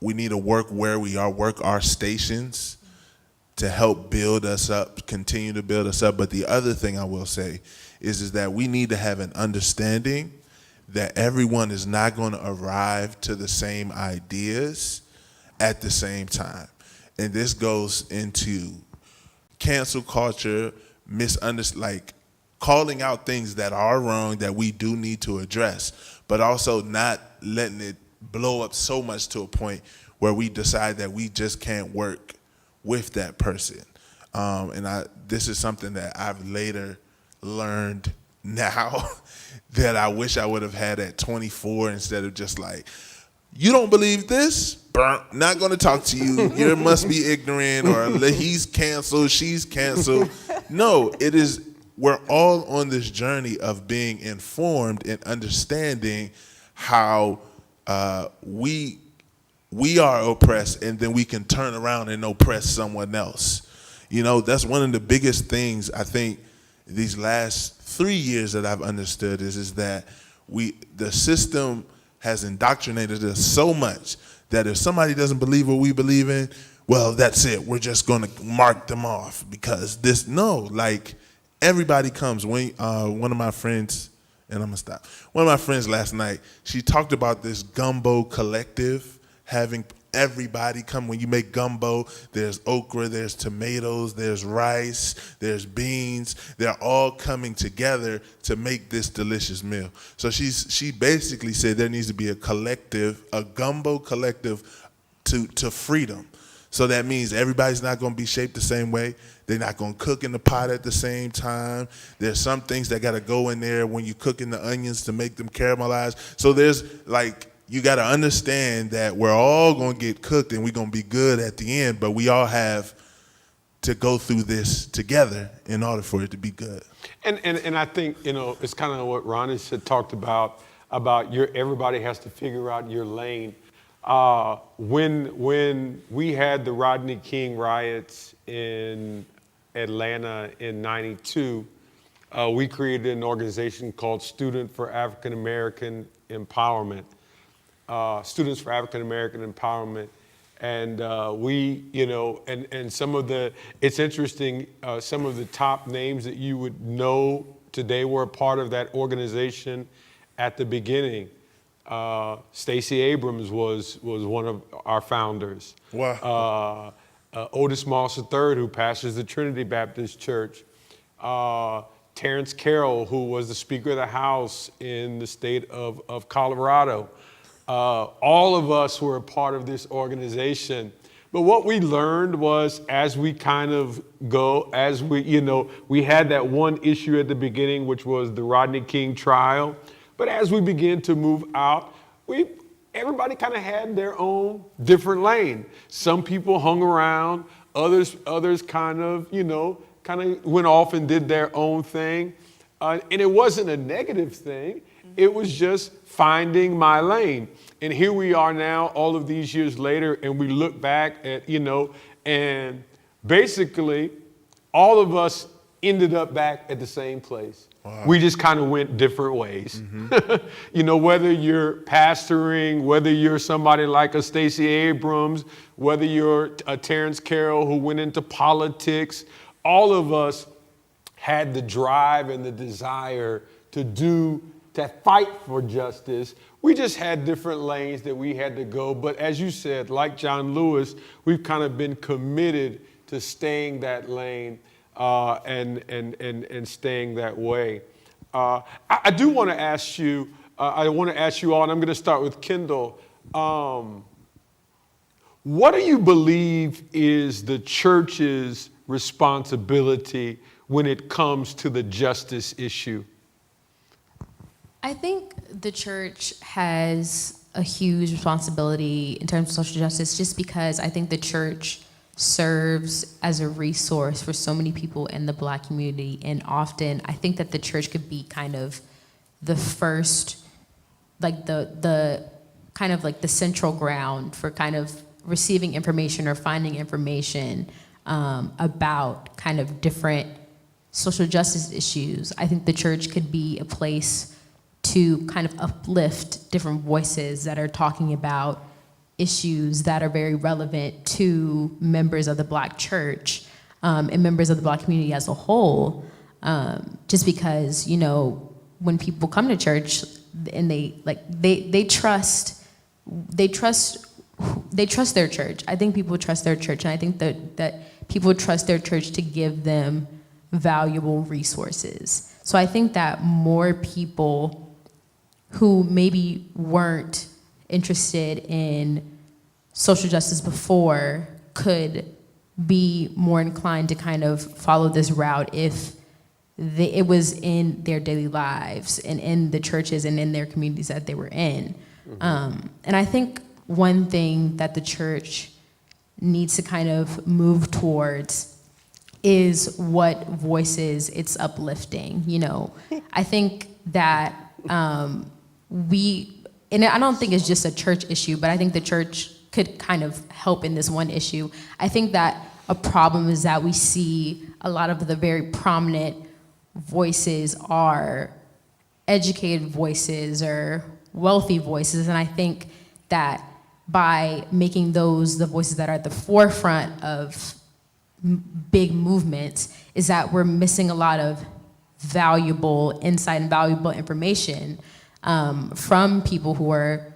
we need to work where we are, work our stations to help build us up, continue to build us up. But the other thing I will say is that we need to have an understanding that everyone is not going to arrive to the same ideas at the same time. And this goes into cancel culture, like calling out things that are wrong that we do need to address, but also not letting it blow up so much to a point where we decide that we just can't work with that person. This is something that I've later learned now that I wish I would have had at 24 instead of just like, you don't believe this? Not going to talk to you. You must be ignorant, or he's canceled, she's canceled. No, it is, we're all on this journey of being informed and understanding how we are oppressed, and then we can turn around and oppress someone else. You know, that's one of the biggest things I think these last 3 years that I've understood is that the system has indoctrinated us so much that if somebody doesn't believe what we believe in, well, that's it. We're just going to mark them off because like everybody comes. When one of my friends, and I'm going to stop. One of my friends last night, she talked about this Gumbo Collective, having everybody come. When you make gumbo, there's okra, there's tomatoes, there's rice, there's beans. They're all coming together to make this delicious meal. So she basically said there needs to be a collective, a gumbo collective to freedom. So that means everybody's not going to be shaped the same way. They're not going to cook in the pot at the same time. There's some things that got to go in there when you're cooking the onions to make them caramelize. So there's like, you got to understand that we're all going to get cooked and we're going to be good at the end, but we all have to go through this together in order for it to be good. And I think, it's kind of what Ronnie had talked about everybody has to figure out your lane. When we had the Rodney King riots in Atlanta in '92, we created an organization called Student for African American Empowerment. Students for African American Empowerment. And and some of it's interesting, some of the top names that you would know today were a part of that organization at the beginning. Stacey Abrams was one of our founders. Wow. Otis Moss III, who pastors the Trinity Baptist Church. Terrence Carroll, who was the Speaker of the House in the state of Colorado. All of us were a part of this organization. But what we learned was as we kind of we had that one issue at the beginning, which was the Rodney King trial. But as we began to move out, everybody kind of had their own different lane. Some people hung around, others kind of went off and did their own thing. And it wasn't a negative thing. It was just finding my lane. And here we are now, all of these years later, and we look back at, and basically all of us ended up back at the same place. Wow. We just kind of went different ways. Mm-hmm. Whether you're pastoring, whether you're somebody like a Stacey Abrams, whether you're a Terrence Carroll who went into politics, all of us had the drive and the desire to fight for justice. We just had different lanes that we had to go. But as you said, like John Lewis, we've kind of been committed to staying that lane and staying that way. I do want to ask you, all, and I'm going to start with Kendall. What do you believe is the church's responsibility when it comes to the justice issue? I think the church has a huge responsibility in terms of social justice just because I think the church serves as a resource for so many people in the Black community. And often I think that the church could be kind of the first, like the kind of like the central ground for kind of receiving information or finding information about kind of different social justice issues, I think the church could be a place to kind of uplift different voices that are talking about issues that are very relevant to members of the Black church and members of the Black community as a whole. Just because, you know, when people come to church and they trust their church. I think people trust their church, and I think that people trust their church to give them valuable resources. So I think that more people who maybe weren't interested in social justice before could be more inclined to kind of follow this route if it was in their daily lives and in the churches and in their communities that they were in. And I think one thing that the church needs to kind of move towards is what voices it's uplifting. You know, I think that and I don't think it's just a church issue, but I think the church could kind of help in this one issue. I think that a problem is that we see a lot of the very prominent voices are educated voices or wealthy voices, and I think that by making those the voices that are at the forefront of big movements is that we're missing a lot of valuable insight and valuable information from people who are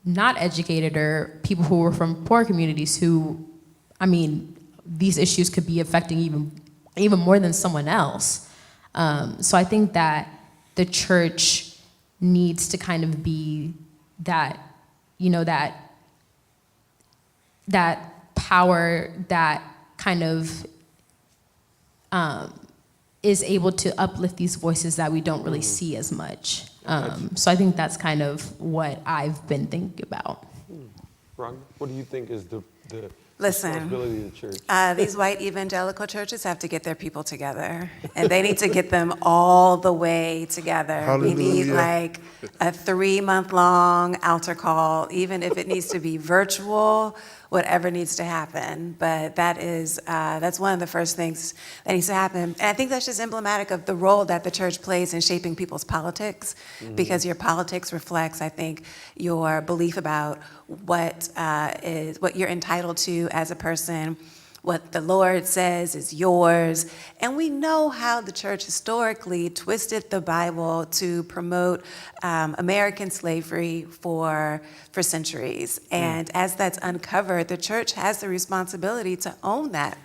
not educated or people who are from poor communities who, I mean, these issues could be affecting even more than someone else. So I think that the church needs to kind of be that, you know, that power that kind of is able to uplift these voices that we don't really see as much. So I think that's kind of what I've been thinking about. Ron, what do you think is the Listen, responsibility of the church? these white evangelical churches have to get their people together, and they need to get them all the way together. Hallelujah. We need like a 3-month-long altar call, even if it needs to be virtual, whatever needs to happen. But that's one of the first things that needs to happen. And I think that's just emblematic of the role that the church plays in shaping people's politics, because your politics reflects, I think, your belief about what you're entitled to as a person, what the Lord says is yours. And we know how the church historically twisted the Bible to promote American slavery for centuries. And as that's uncovered, the church has the responsibility to own that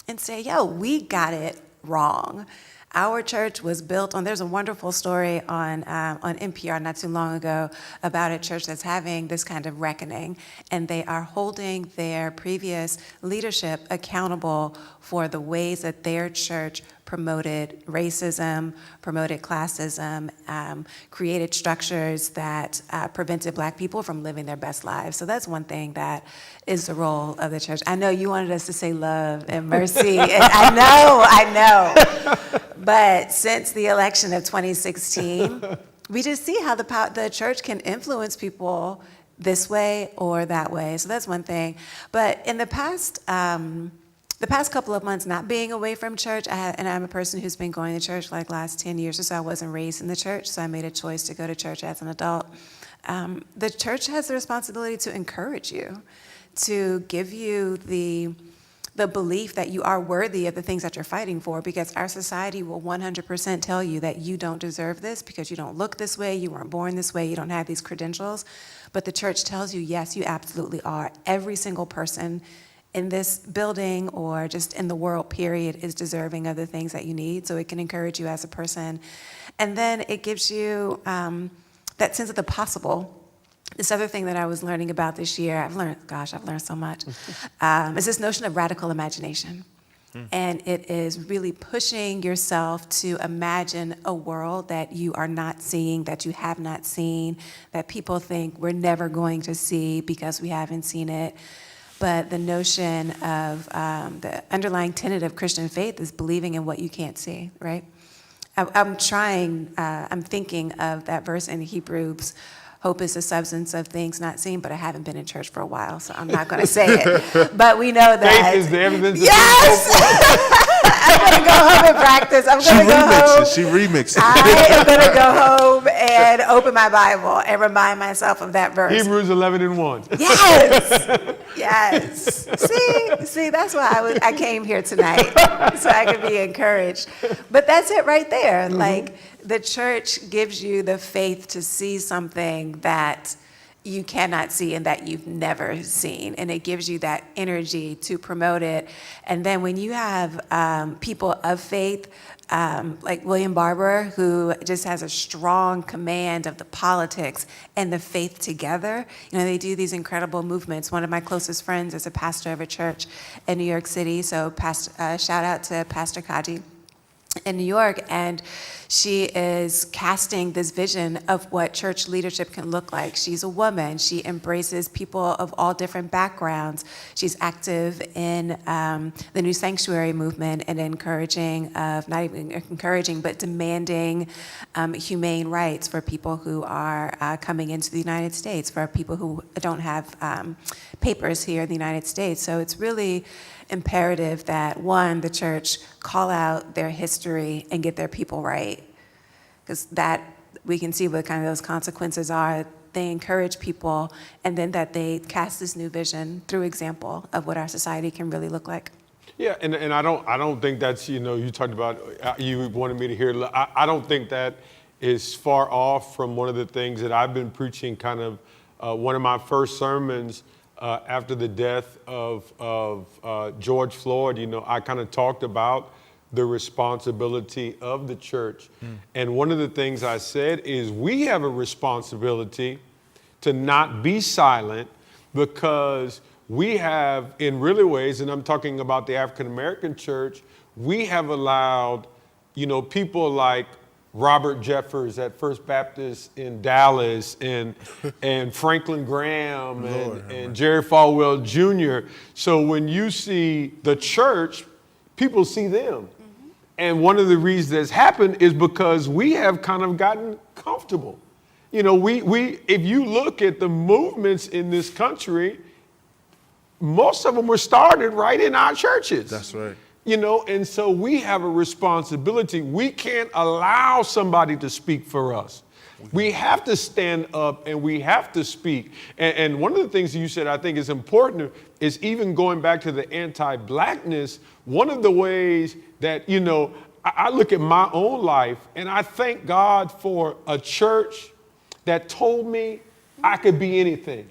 and say, yo, we got it wrong. Our church was built on, there's a wonderful story on NPR not too long ago about a church that's having this kind of reckoning, and they are holding their previous leadership accountable for the ways that their church promoted racism, promoted classism, created structures that prevented Black people from living their best lives. So that's one thing that is the role of the church. I know you wanted us to say love and mercy. And I know. But since the election of 2016, we just see how the church can influence people this way or that way. So that's one thing. But in the past couple of months, not being away from church, and I'm a person who's been going to church like last 10 years or so. I wasn't raised in the church, so I made a choice to go to church as an adult. The church has the responsibility to encourage you, to give you the belief that you are worthy of the things that you're fighting for, because our society will 100% tell you that you don't deserve this because you don't look this way, you weren't born this way, you don't have these credentials. But the church tells you, yes, you absolutely are. Every single person in this building or just in the world, period, is deserving of the things that you need. So it can encourage you as a person. And then it gives you that sense of the possible. This other thing that I was learning about this year, I've learned so much, is this notion of radical imagination. And it is really pushing yourself to imagine a world that you are not seeing, that you have not seen, that people think we're never going to see because we haven't seen it. But the notion of the underlying tenet of Christian faith is believing in what you can't see, right? I'm thinking of that verse in Hebrews hope is the substance of things not seen, but I haven't been in church for a while, so I'm not going to say it. But we know that. Faith is the evidence of yes! I'm going to go home and practice. I'm going to go home. She remixed it. I am going to go home and open my Bible and remind myself of that verse. Hebrews 11:1. Yes, yes. See, that's why I came here tonight, so I could be encouraged. But that's it right there. Like, the church gives you the faith to see something that you cannot see and that you've never seen, and it gives you that energy to promote it. And then when you have people of faith, like William Barber, who just has a strong command of the politics and the faith together. You know, they do these incredible movements. One of my closest friends is a pastor of a church in New York City, so shout out to Pastor Kaji in New York, and she is casting this vision of what church leadership can look like. She's a woman. She embraces people of all different backgrounds. She's active in the New Sanctuary movement and encouraging, not even encouraging, but demanding humane rights for people who are coming into the United States, for people who don't have papers here in the United States. So it's really imperative that, one, the church call out their history and get their people right, because that we can see what kind of those consequences are. They encourage people, and then that they cast this new vision through example of what our society can really look like. Yeah, and I don't think that's, you talked about, you wanted me to hear, I don't think that is far off from one of the things that I've been preaching, kind of one of my first sermons after the death of George Floyd. I kind of talked about the responsibility of the church. And one of the things I said is we have a responsibility to not be silent, because we have, in really ways, and I'm talking about the African American church, we have allowed, people like Robert Jeffers at First Baptist in Dallas, and Franklin Graham, and Jerry Falwell Jr. So when you see the church, people see them. And one of the reasons that's happened is because we have kind of gotten comfortable. If you look at the movements in this country, most of them were started right in our churches. That's right. And so we have a responsibility. We can't allow somebody to speak for us. We have to stand up and we have to speak. And one of the things you said I think is important is, even going back to the anti-Blackness, one of the ways that, I look at my own life and I thank God for a church that told me I could be anything.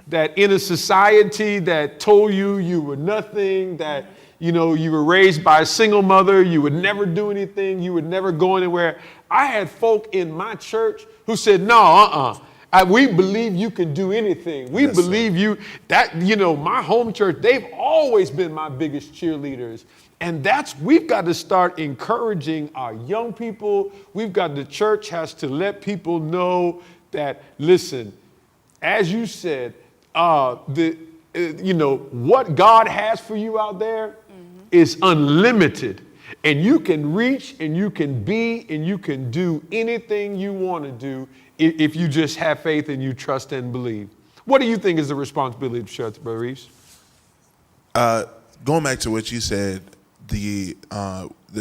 That in a society that told you were nothing, that you were raised by a single mother, you would never do anything, you would never go anywhere. I had folk in my church who said, no, we believe you can do anything. We believe you, that, my home church, they've always been my biggest cheerleaders. And we've got to start encouraging our young people. The church has to let people know that, listen, as you said, what God has for you out there is unlimited, and you can reach and you can be and you can do anything you want to do if you just have faith and you trust and believe. What do you think is the responsibility of the church, Brother Reeves? Going back to what you said, the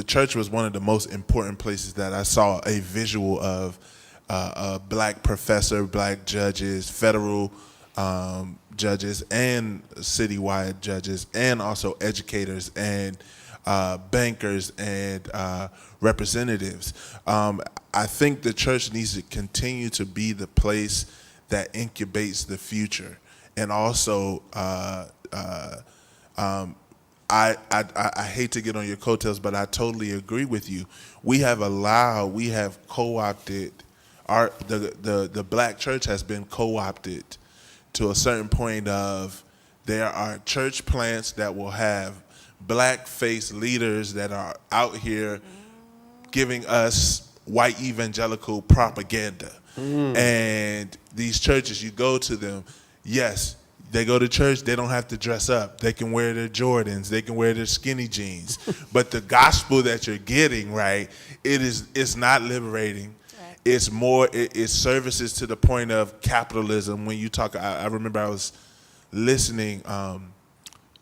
church was one of the most important places that I saw a visual of a black professor, black judges, federal judges, and citywide judges, and also educators and bankers and representatives. I think the church needs to continue to be the place that incubates the future. And also, I hate to get on your coattails, but I totally agree with you. We have co-opted, the black church has been co-opted to a certain point of, there are church plants that will have black-faced leaders that are out here giving us white evangelical propaganda. And these churches, you go to them, yes, they go to church, they don't have to dress up. They can wear their Jordans, they can wear their skinny jeans. But the gospel that you're getting, right, it's not liberating. Right. it's more, it services to the point of capitalism. When you talk, I remember I was listening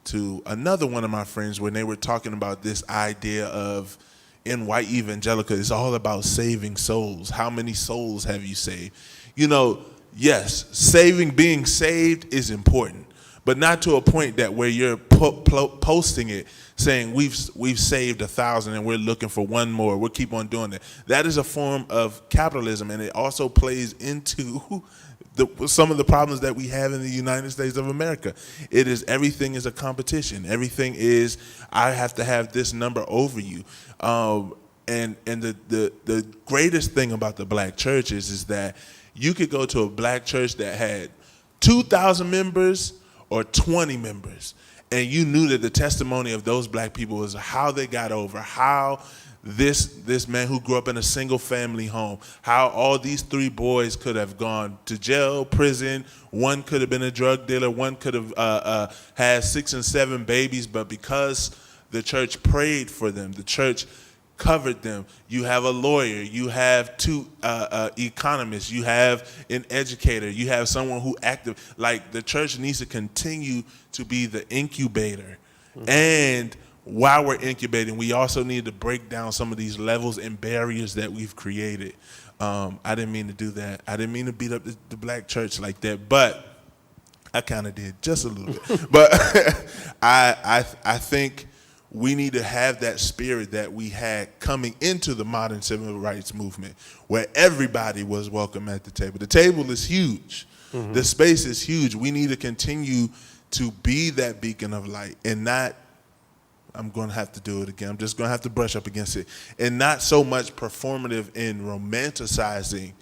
to another one of my friends when they were talking about this idea of, in white evangelical, it's all about saving souls. How many souls have you saved? You know, yes, being saved is important, but not to a point that where you're posting it saying we've saved 1,000 and we're looking for one more. We'll keep on doing that. That is a form of capitalism, and it also plays into some of the problems that we have in the United States of America. It is, everything is a competition. Everything is, I have to have this number over you. And the greatest thing about the black churches is that you could go to a black church that had 2,000 members or 20 members, and you knew that the testimony of those black people was how they got over, how this man who grew up in a single family home, how all these 3 boys could have gone to jail, prison, one could have been a drug dealer, one could have had 6 and 7 babies, but because the church prayed for them, the church covered them. You have a lawyer, you have 2 economists, you have an educator, you have someone who active, like the church needs to continue to be the incubator. And while we're incubating, we also need to break down some of these levels and barriers that we've created. I didn't mean to do that. I didn't mean to beat up the black church like that, but I kind of did, just a little bit. But I think we need to have that spirit that we had coming into the modern civil rights movement, where everybody was welcome at the table. The table is huge. Mm-hmm. The space is huge. We need to continue to be that beacon of light and not, I'm going to have to do it again. I'm just going to have to brush up against it. And not so much performative in romanticizing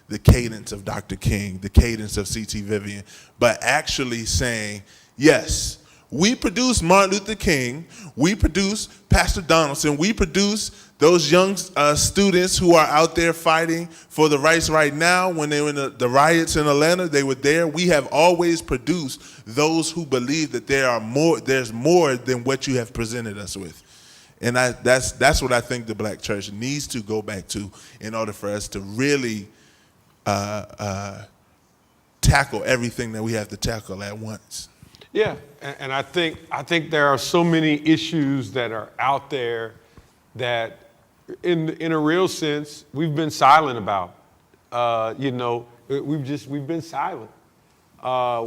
the cadence of Dr. King, the cadence of C.T. Vivian, but actually saying, yes, we produce Martin Luther King, we produce Pastor Donaldson, we produce those young students who are out there fighting for the rights right now. When they were in the riots in Atlanta, they were there. We have always produced those who believe that there's more than what you have presented us with. And that's what I think the black church needs to go back to in order for us to really tackle everything that we have to tackle at once. Yeah, and I think there are so many issues that are out there that, in a real sense, we've been silent about. We've been silent.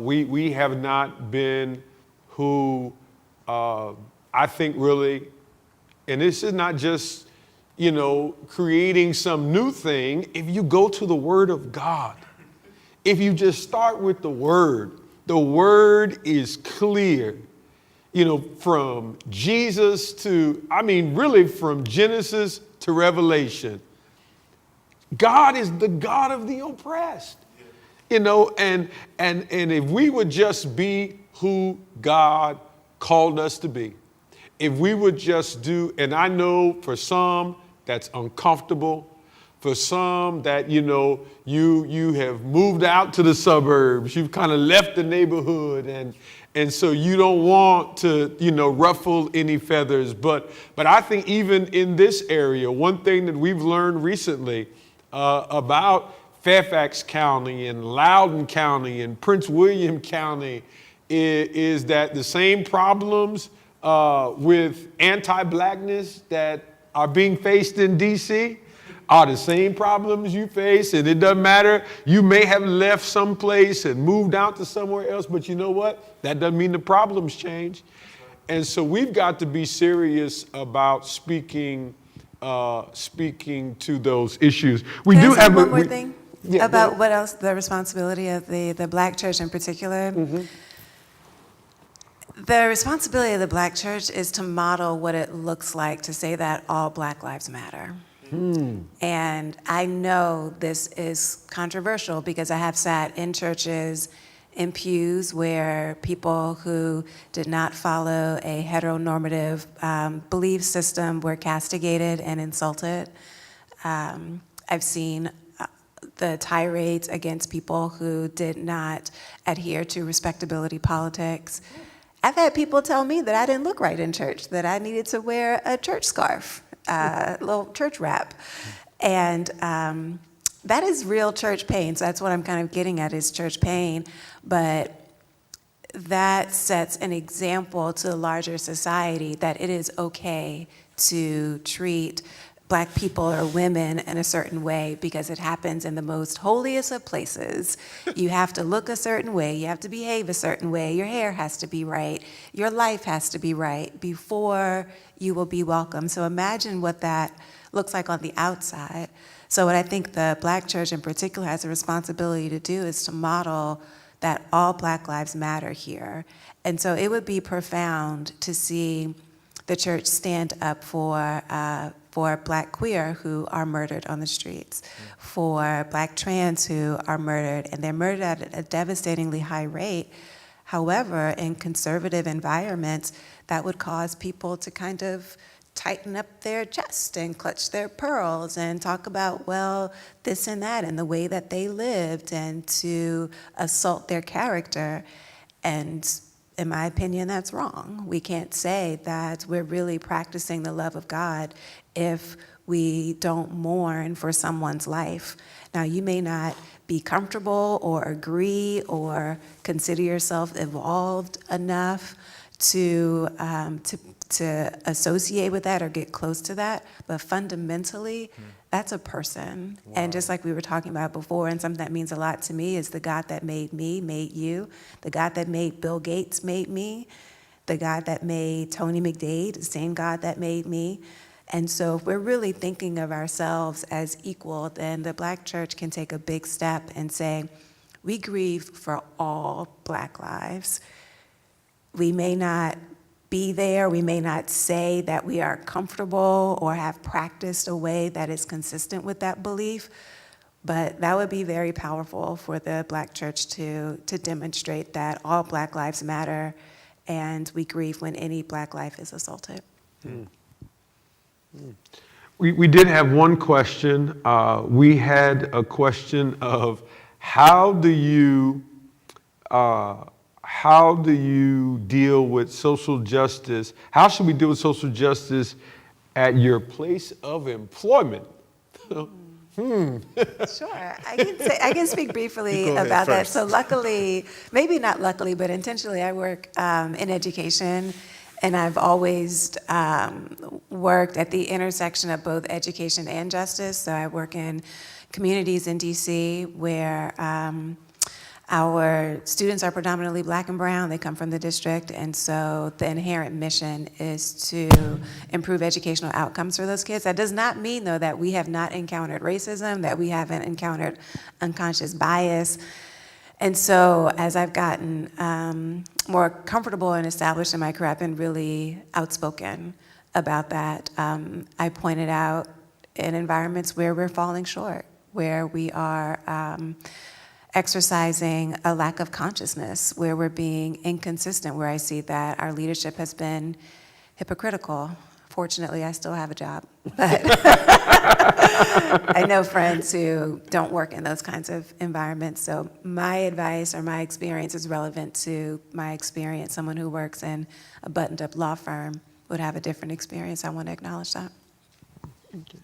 We have not been who I think really, and this is not just creating some new thing. If you go to the Word of God, if you just start with the Word is clear, from Jesus to, really from Genesis to Revelation. God is the God of the oppressed, and if we would just be who God called us to be, if we would just do, and I know for some that's uncomfortable, for some that, you have moved out to the suburbs, you've kind of left the neighborhood, and so you don't want to, ruffle any feathers. But I think even in this area, one thing that we've learned recently about Fairfax County and Loudoun County and Prince William County is that the same problems with anti-blackness that are being faced in D.C. are the same problems you face, and it doesn't matter. You may have left someplace and moved out to somewhere else, but you know what? That doesn't mean the problems change. And so we've got to be serious about speaking to those issues. We Can do I say have one more thing yeah, about what else, the responsibility of the black church in particular. Mm-hmm. The responsibility of the black church is to model what it looks like to say that all Black lives matter. And I know this is controversial because I have sat in churches, in pews where people who did not follow a heteronormative belief system were castigated and insulted. I've seen the tirades against people who did not adhere to respectability politics. I've had people tell me that I didn't look right in church, that I needed to wear a church scarf. Little church wrap. And that is real church pain. So that's what I'm kind of getting at, is church pain. But that sets an example to the larger society that it is okay to treat Black people or women in a certain way because it happens in the most holiest of places. You have to look a certain way, you have to behave a certain way, your hair has to be right, your life has to be right before you will be welcome. So imagine what that looks like on the outside. So what I think the Black church in particular has a responsibility to do is to model that all Black lives matter here. And so it would be profound to see the church stand up for Black queer who are murdered on the streets, for Black trans who are murdered, and they're murdered at a devastatingly high rate. However, in conservative environments, that would cause people to kind of tighten up their chest and clutch their pearls and talk about, well, this and that and the way that they lived, and to assault their character. And in my opinion, that's wrong. We can't say that we're really practicing the love of God if we don't mourn for someone's life. Now, you may not be comfortable or agree or consider yourself evolved enough to associate with that or get close to that, but fundamentally, that's a person. Wow. And just like we were talking about before, and something that means a lot to me is the God that made me, made you. The God that made Bill Gates made me. The God that made Tony McDade, the same God that made me. And so if we're really thinking of ourselves as equal, then the Black church can take a big step and say, we grieve for all Black lives. We may not be there, we may not say that we are comfortable or have practiced a way that is consistent with that belief, but that would be very powerful for the Black church to demonstrate that all Black lives matter and we grieve when any Black life is assaulted. We did have one question. We had a question of how do you deal with social justice? How should we deal with social justice at your place of employment? Sure, I can speak briefly about that. So luckily, maybe not luckily, but intentionally, I work in education, and I've always worked at the intersection of both education and justice. So I work in communities in DC where our students are predominantly Black and brown. They come from the district, and so the inherent mission is to improve educational outcomes for those kids. That does not mean, though, that we have not encountered racism, that we haven't encountered unconscious bias. And so as I've gotten more comfortable and established in my career, I've been really outspoken about that. I pointed out in environments where we're falling short, where we are exercising a lack of consciousness, where we're being inconsistent, where I see that our leadership has been hypocritical. Fortunately, I still have a job, but I know friends who don't work in those kinds of environments. So my advice or my experience is relevant to my experience. Someone who works in a buttoned-up law firm would have a different experience. I want to acknowledge that. Thank you.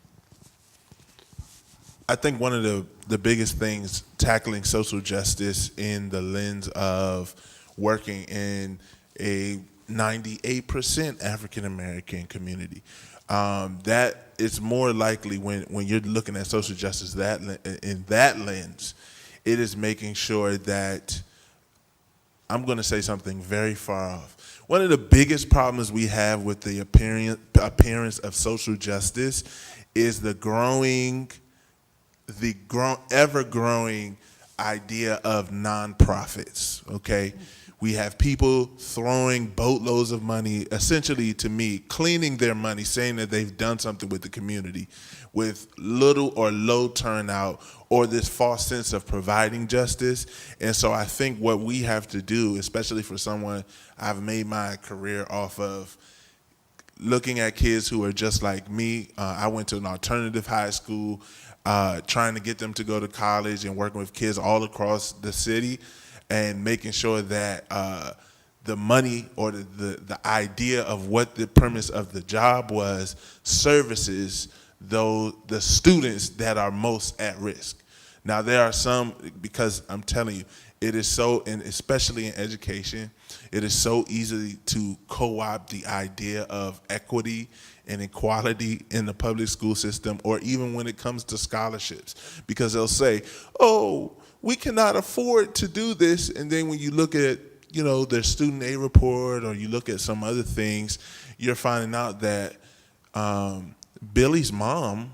I think one of the biggest things tackling social justice in the lens of working in a 98% African American community, that it's more likely when you're looking at social justice in that lens, it is making sure that, I'm going to say something very far off. One of the biggest problems we have with the appearance of social justice is the ever-growing idea of nonprofits, okay? We have people throwing boatloads of money, essentially, to me, cleaning their money, saying that they've done something with the community with little or low turnout or this false sense of providing justice. And so I think what we have to do, especially for someone I've made my career off of, looking at kids who are just like me. I went to an alternative high school, trying to get them to go to college and working with kids all across the city and making sure that the money or the idea of what the premise of the job was services the students that are most at risk. Now there are some, because I'm telling you, it is so, and especially in education, it is so easy to co-opt the idea of equity and equality in the public school system, or even when it comes to scholarships, because they'll say, oh, we cannot afford to do this, and then when you look at, you know, their student aid report, or you look at some other things, you're finding out that Billy's mom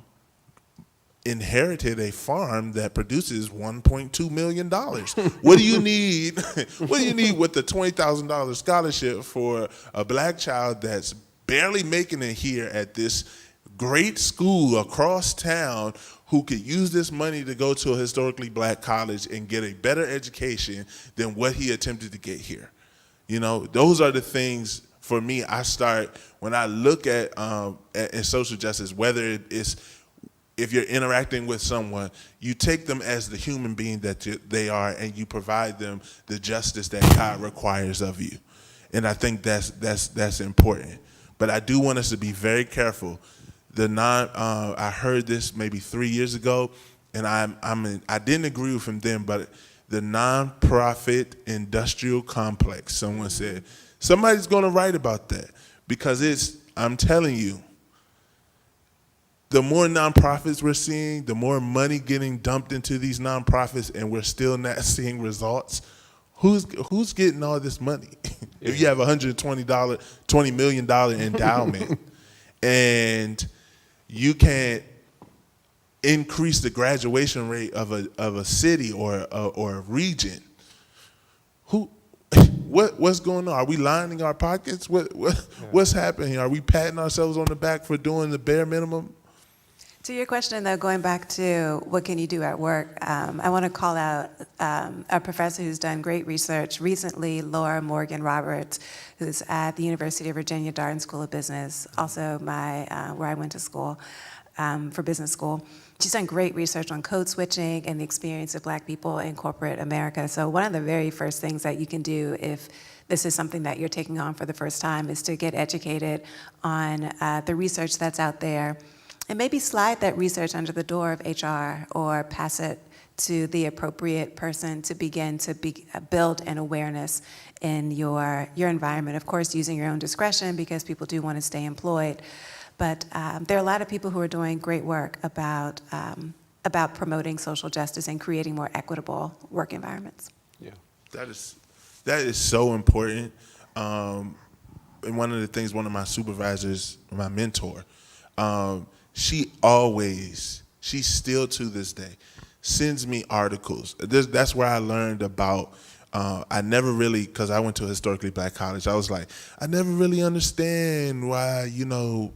inherited a farm that produces $1.2 million. What do you need? What do you need with the $20,000 scholarship for a black child that's barely making it here at this great school across town, who could use this money to go to a historically black college and get a better education than what he attempted to get here? You know, those are the things, for me, I start, when I look at social justice, whether it's, if you're interacting with someone, you take them as the human being that they are, and you provide them the justice that God requires of you. And I think that's important. But I do want us to be very careful. I heard this maybe 3 years ago, and I didn't agree with him then, but the nonprofit industrial complex, someone said, somebody's going to write about that, because I'm telling you, the more nonprofits we're seeing, the more money getting dumped into these nonprofits, and we're still not seeing results. Who's getting all this money? If you have $20 million endowment, and you can't increase the graduation rate of a city or a region, what's going on? Are we lining our pockets? What's happening? Are we patting ourselves on the back for doing the bare minimum? To your question, though, going back to what can you do at work, I want to call out a professor who's done great research recently, Laura Morgan Roberts, who's at the University of Virginia Darden School of Business, also where I went to school for business school. She's done great research on code switching and the experience of Black people in corporate America. So one of the very first things that you can do if this is something that you're taking on for the first time is to get educated on the research that's out there. And maybe slide that research under the door of HR, or pass it to the appropriate person to begin to build an awareness in your environment. Of course, using your own discretion, because people do want to stay employed. But there are a lot of people who are doing great work about promoting social justice and creating more equitable work environments. Yeah, that is so important. And one of the things, one of my supervisors, my mentor, she still to this day sends me articles. That's where I learned about, I never really, because I went to a historically black college, I was like, I never really understand why, you know,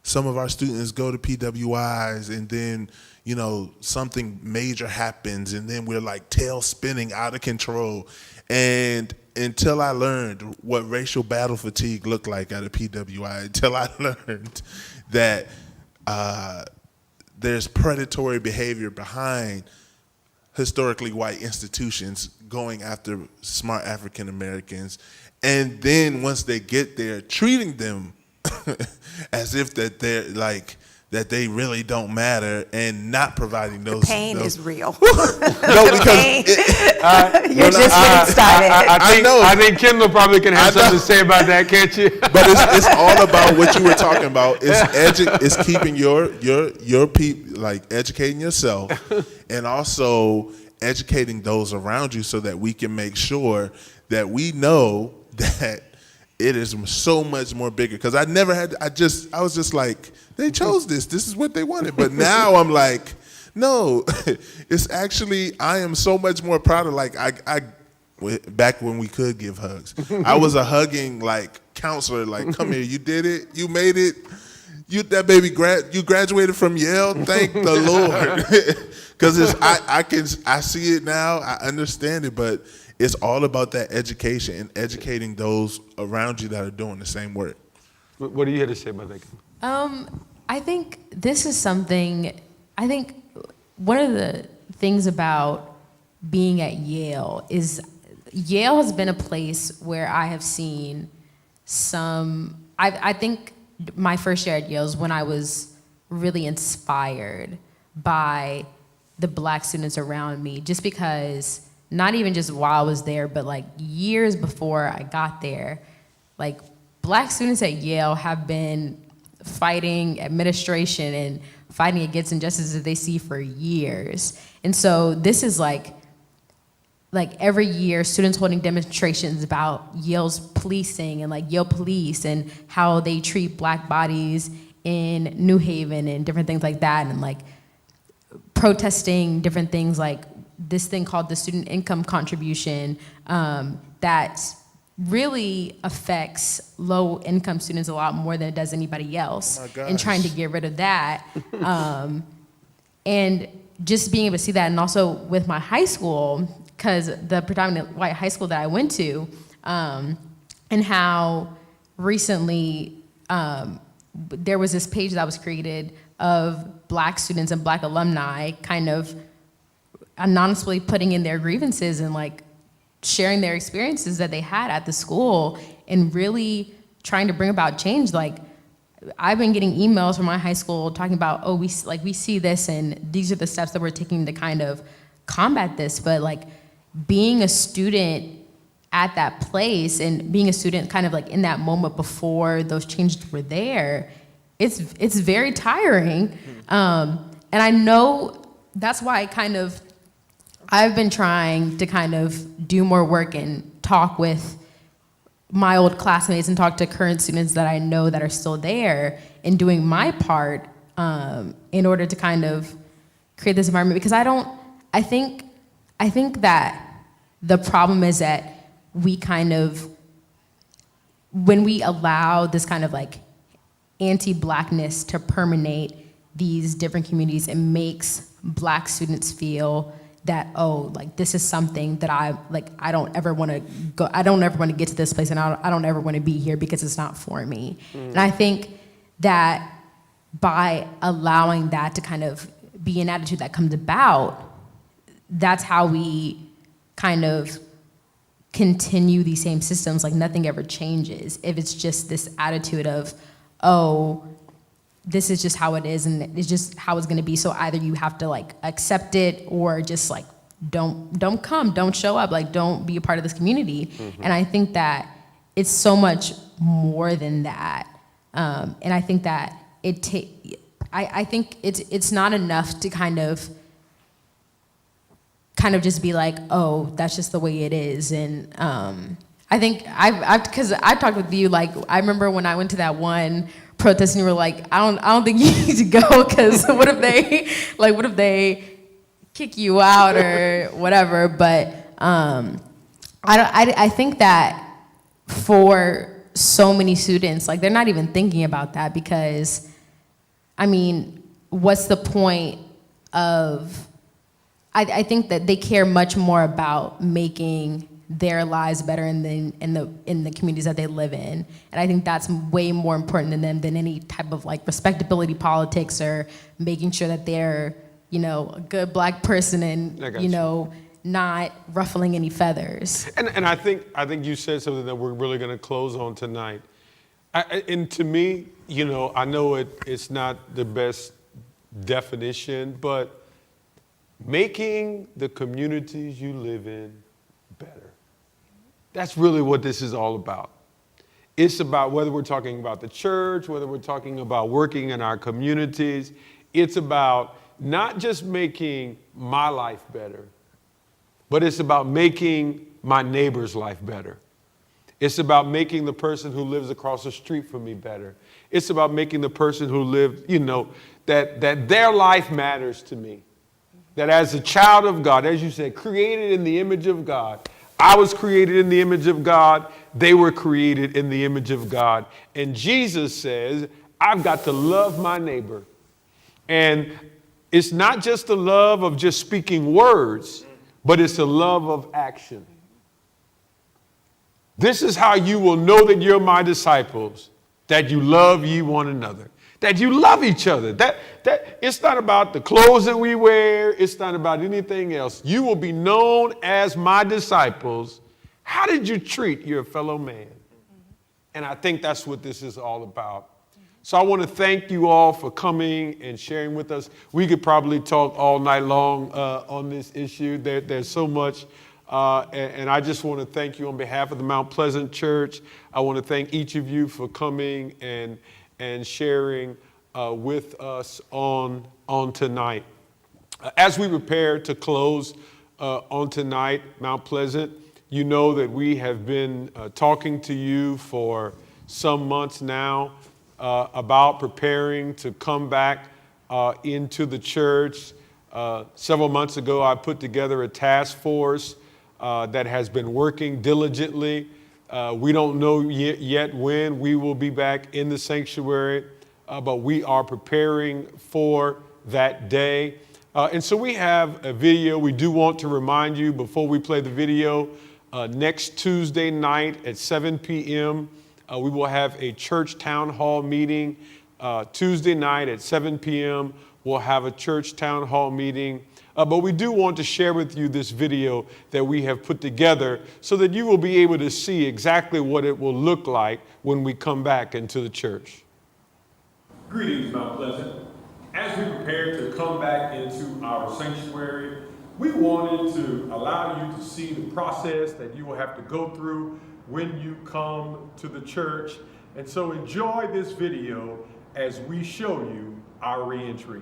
some of our students go to PWIs, and then, you know, something major happens, and then we're like tail spinning out of control. And until I learned what racial battle fatigue looked like at a PWI, until I learned that there's predatory behavior behind historically white institutions going after smart African Americans, and then once they get there, treating them as if that they're like, that they really don't matter, and not providing those. The pain is real. No, because You're just getting started. I think Kendall probably can have something to say about that, can't you? But it's all about what you were talking about. It's keeping your people, like educating yourself, and also educating those around you, so that we can make sure that we know that it is so much more bigger. Because I was just like, they chose this. This is what they wanted. But now I'm like, no, it's actually, I am so much more proud of, like, back when we could give hugs. I was a hugging, like, counselor, like, come here, you did it, you made it. That baby, you graduated from Yale, thank the Lord. Because I see it now, I understand it, but it's all about that education and educating those around you that are doing the same work. What do you have to say about that? I think this is something, I think one of the things about being at Yale is Yale has been a place where I have seen I think my first year at Yale is when I was really inspired by the Black students around me, just because, not even just while I was there, but like years before I got there, like Black students at Yale have been fighting administration and fighting against injustices that they see for years. And so this is like every year, students holding demonstrations about Yale's policing and like Yale police and how they treat Black bodies in New Haven and different things like that, and like protesting different things like this thing called the student income contribution that really affects low income students a lot more than it does anybody else, and trying to get rid of that. And just being able to see that, and also with my high school, because the predominant white high school that I went to, and how recently there was this page that was created of Black students and Black alumni kind of anonymously putting in their grievances and like sharing their experiences that they had at the school, and really trying to bring about change. Like, I've been getting emails from my high school talking about, oh, we see this and these are the steps that we're taking to kind of combat this. But like being a student at that place and being a student kind of like in that moment before those changes were there, it's very tiring. And I know that's why I've been trying to kind of do more work and talk with my old classmates and talk to current students that I know that are still there, and doing my part in order to kind of create this environment. Because I think that the problem is that we kind of, when we allow this kind of like anti-Blackness to permeate these different communities, it makes Black students feel that, oh, like this is something that I don't ever want to go, I don't ever want to get to this place, and I don't ever want to be here because it's not for me. And I think that by allowing that to kind of be an attitude that comes about, that's how we kind of continue these same systems. Like nothing ever changes if it's just this attitude of, oh, this is just how it is and it's just how it's gonna be. So either you have to like accept it or just like don't come, don't show up, like don't be a part of this community. Mm-hmm. And I think that it's so much more than that. And I think that I think it's not enough to kind of just be like, oh, that's just the way it is. And I think because I've talked with you, like I remember when I went to that one protest and you were like, I don't think you need to go, because what if they kick you out or whatever. But I think that for so many students, like they're not even thinking about that, because I mean, what's the point of, I think that they care much more about making their lives better in the communities that they live in. And I think that's way more important to them than any type of like respectability politics or making sure that they're, a good Black person and, not ruffling any feathers. And I think you said something that we're really going to close on tonight. And to me, I know it's not the best definition, but making the communities you live in better. That's really what this is all about. It's about, whether we're talking about the church, whether we're talking about working in our communities, it's about not just making my life better, but it's about making my neighbor's life better. It's about making the person who lives across the street from me better. It's about making the person who lives, that their life matters to me. That as a child of God, as you said, created in the image of God, I was created in the image of God. They were created in the image of God. And Jesus says, I've got to love my neighbor. And it's not just the love of just speaking words, but it's a love of action. This is how you will know that you're my disciples, that you love ye one another, that you love each other. That it's not about the clothes that we wear. It's not about anything else. You will be known as my disciples. How did you treat your fellow man? And I think that's what this is all about. So I want to thank you all for coming and sharing with us. We could probably talk all night long on this issue. There's so much. And I just want to thank you on behalf of the Mount Pleasant Church. I want to thank each of you for coming and sharing with us on tonight. As we prepare to close on tonight, Mount Pleasant, you know that we have been talking to you for some months now about preparing to come back into the church. Several months ago, I put together a task force that has been working diligently. We don't know yet when we will be back in the sanctuary, but we are preparing for that day. And so we have a video. We do want to remind you before we play the video, next Tuesday night at 7 p.m., we will have a church town hall meeting. Tuesday night at 7 p.m., we'll have a church town hall meeting. But we do want to share with you this video that we have put together so that you will be able to see exactly what it will look like when we come back into the church. Greetings, Mount Pleasant. As we prepare to come back into our sanctuary, we wanted to allow you to see the process that you will have to go through when you come to the church. And so enjoy this video as we show you our reentry.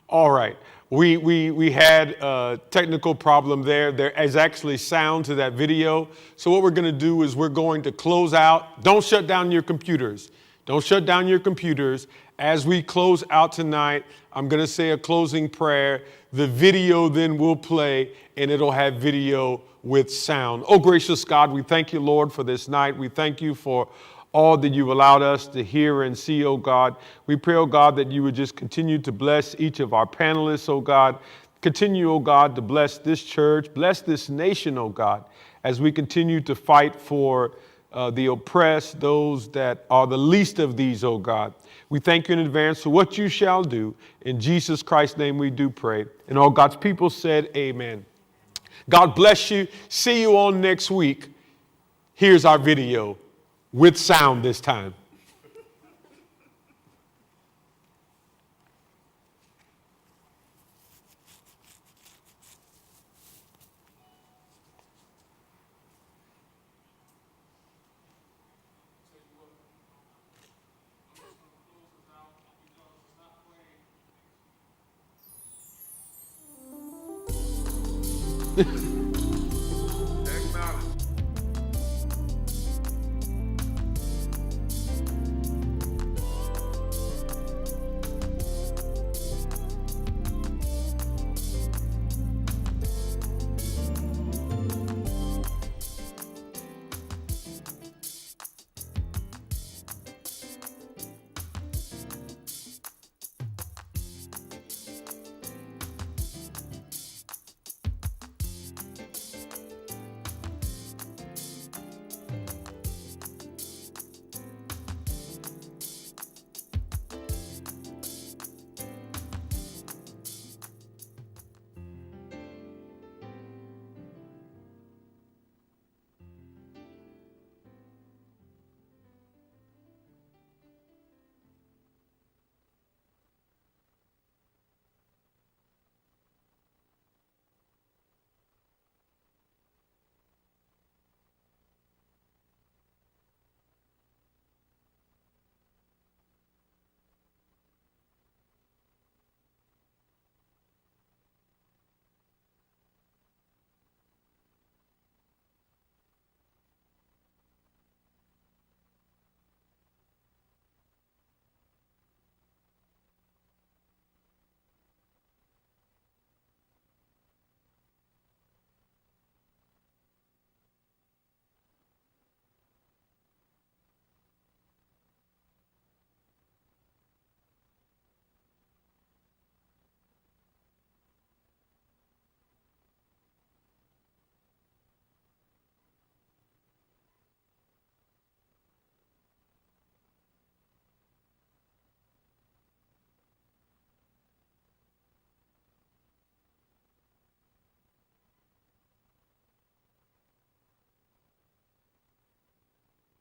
All right. We had a technical problem there. There is actually sound to that video. So what we're going to do is we're going to close out. Don't shut down your computers. Don't shut down your computers. As we close out tonight, I'm going to say a closing prayer. The video then will play, and it'll have video with sound. Oh, gracious God, we thank you, Lord, for this night. We thank you for all that you've allowed us to hear and see, oh God. We pray, oh God, that you would just continue to bless each of our panelists, oh God. Continue, oh God, to bless this church, bless this nation, oh God, as we continue to fight for the oppressed, those that are the least of these, oh God. We thank you in advance for what you shall do. In Jesus Christ's name we do pray. And all God's people said, amen. God bless you. See you all next week. Here's our video with sound this time.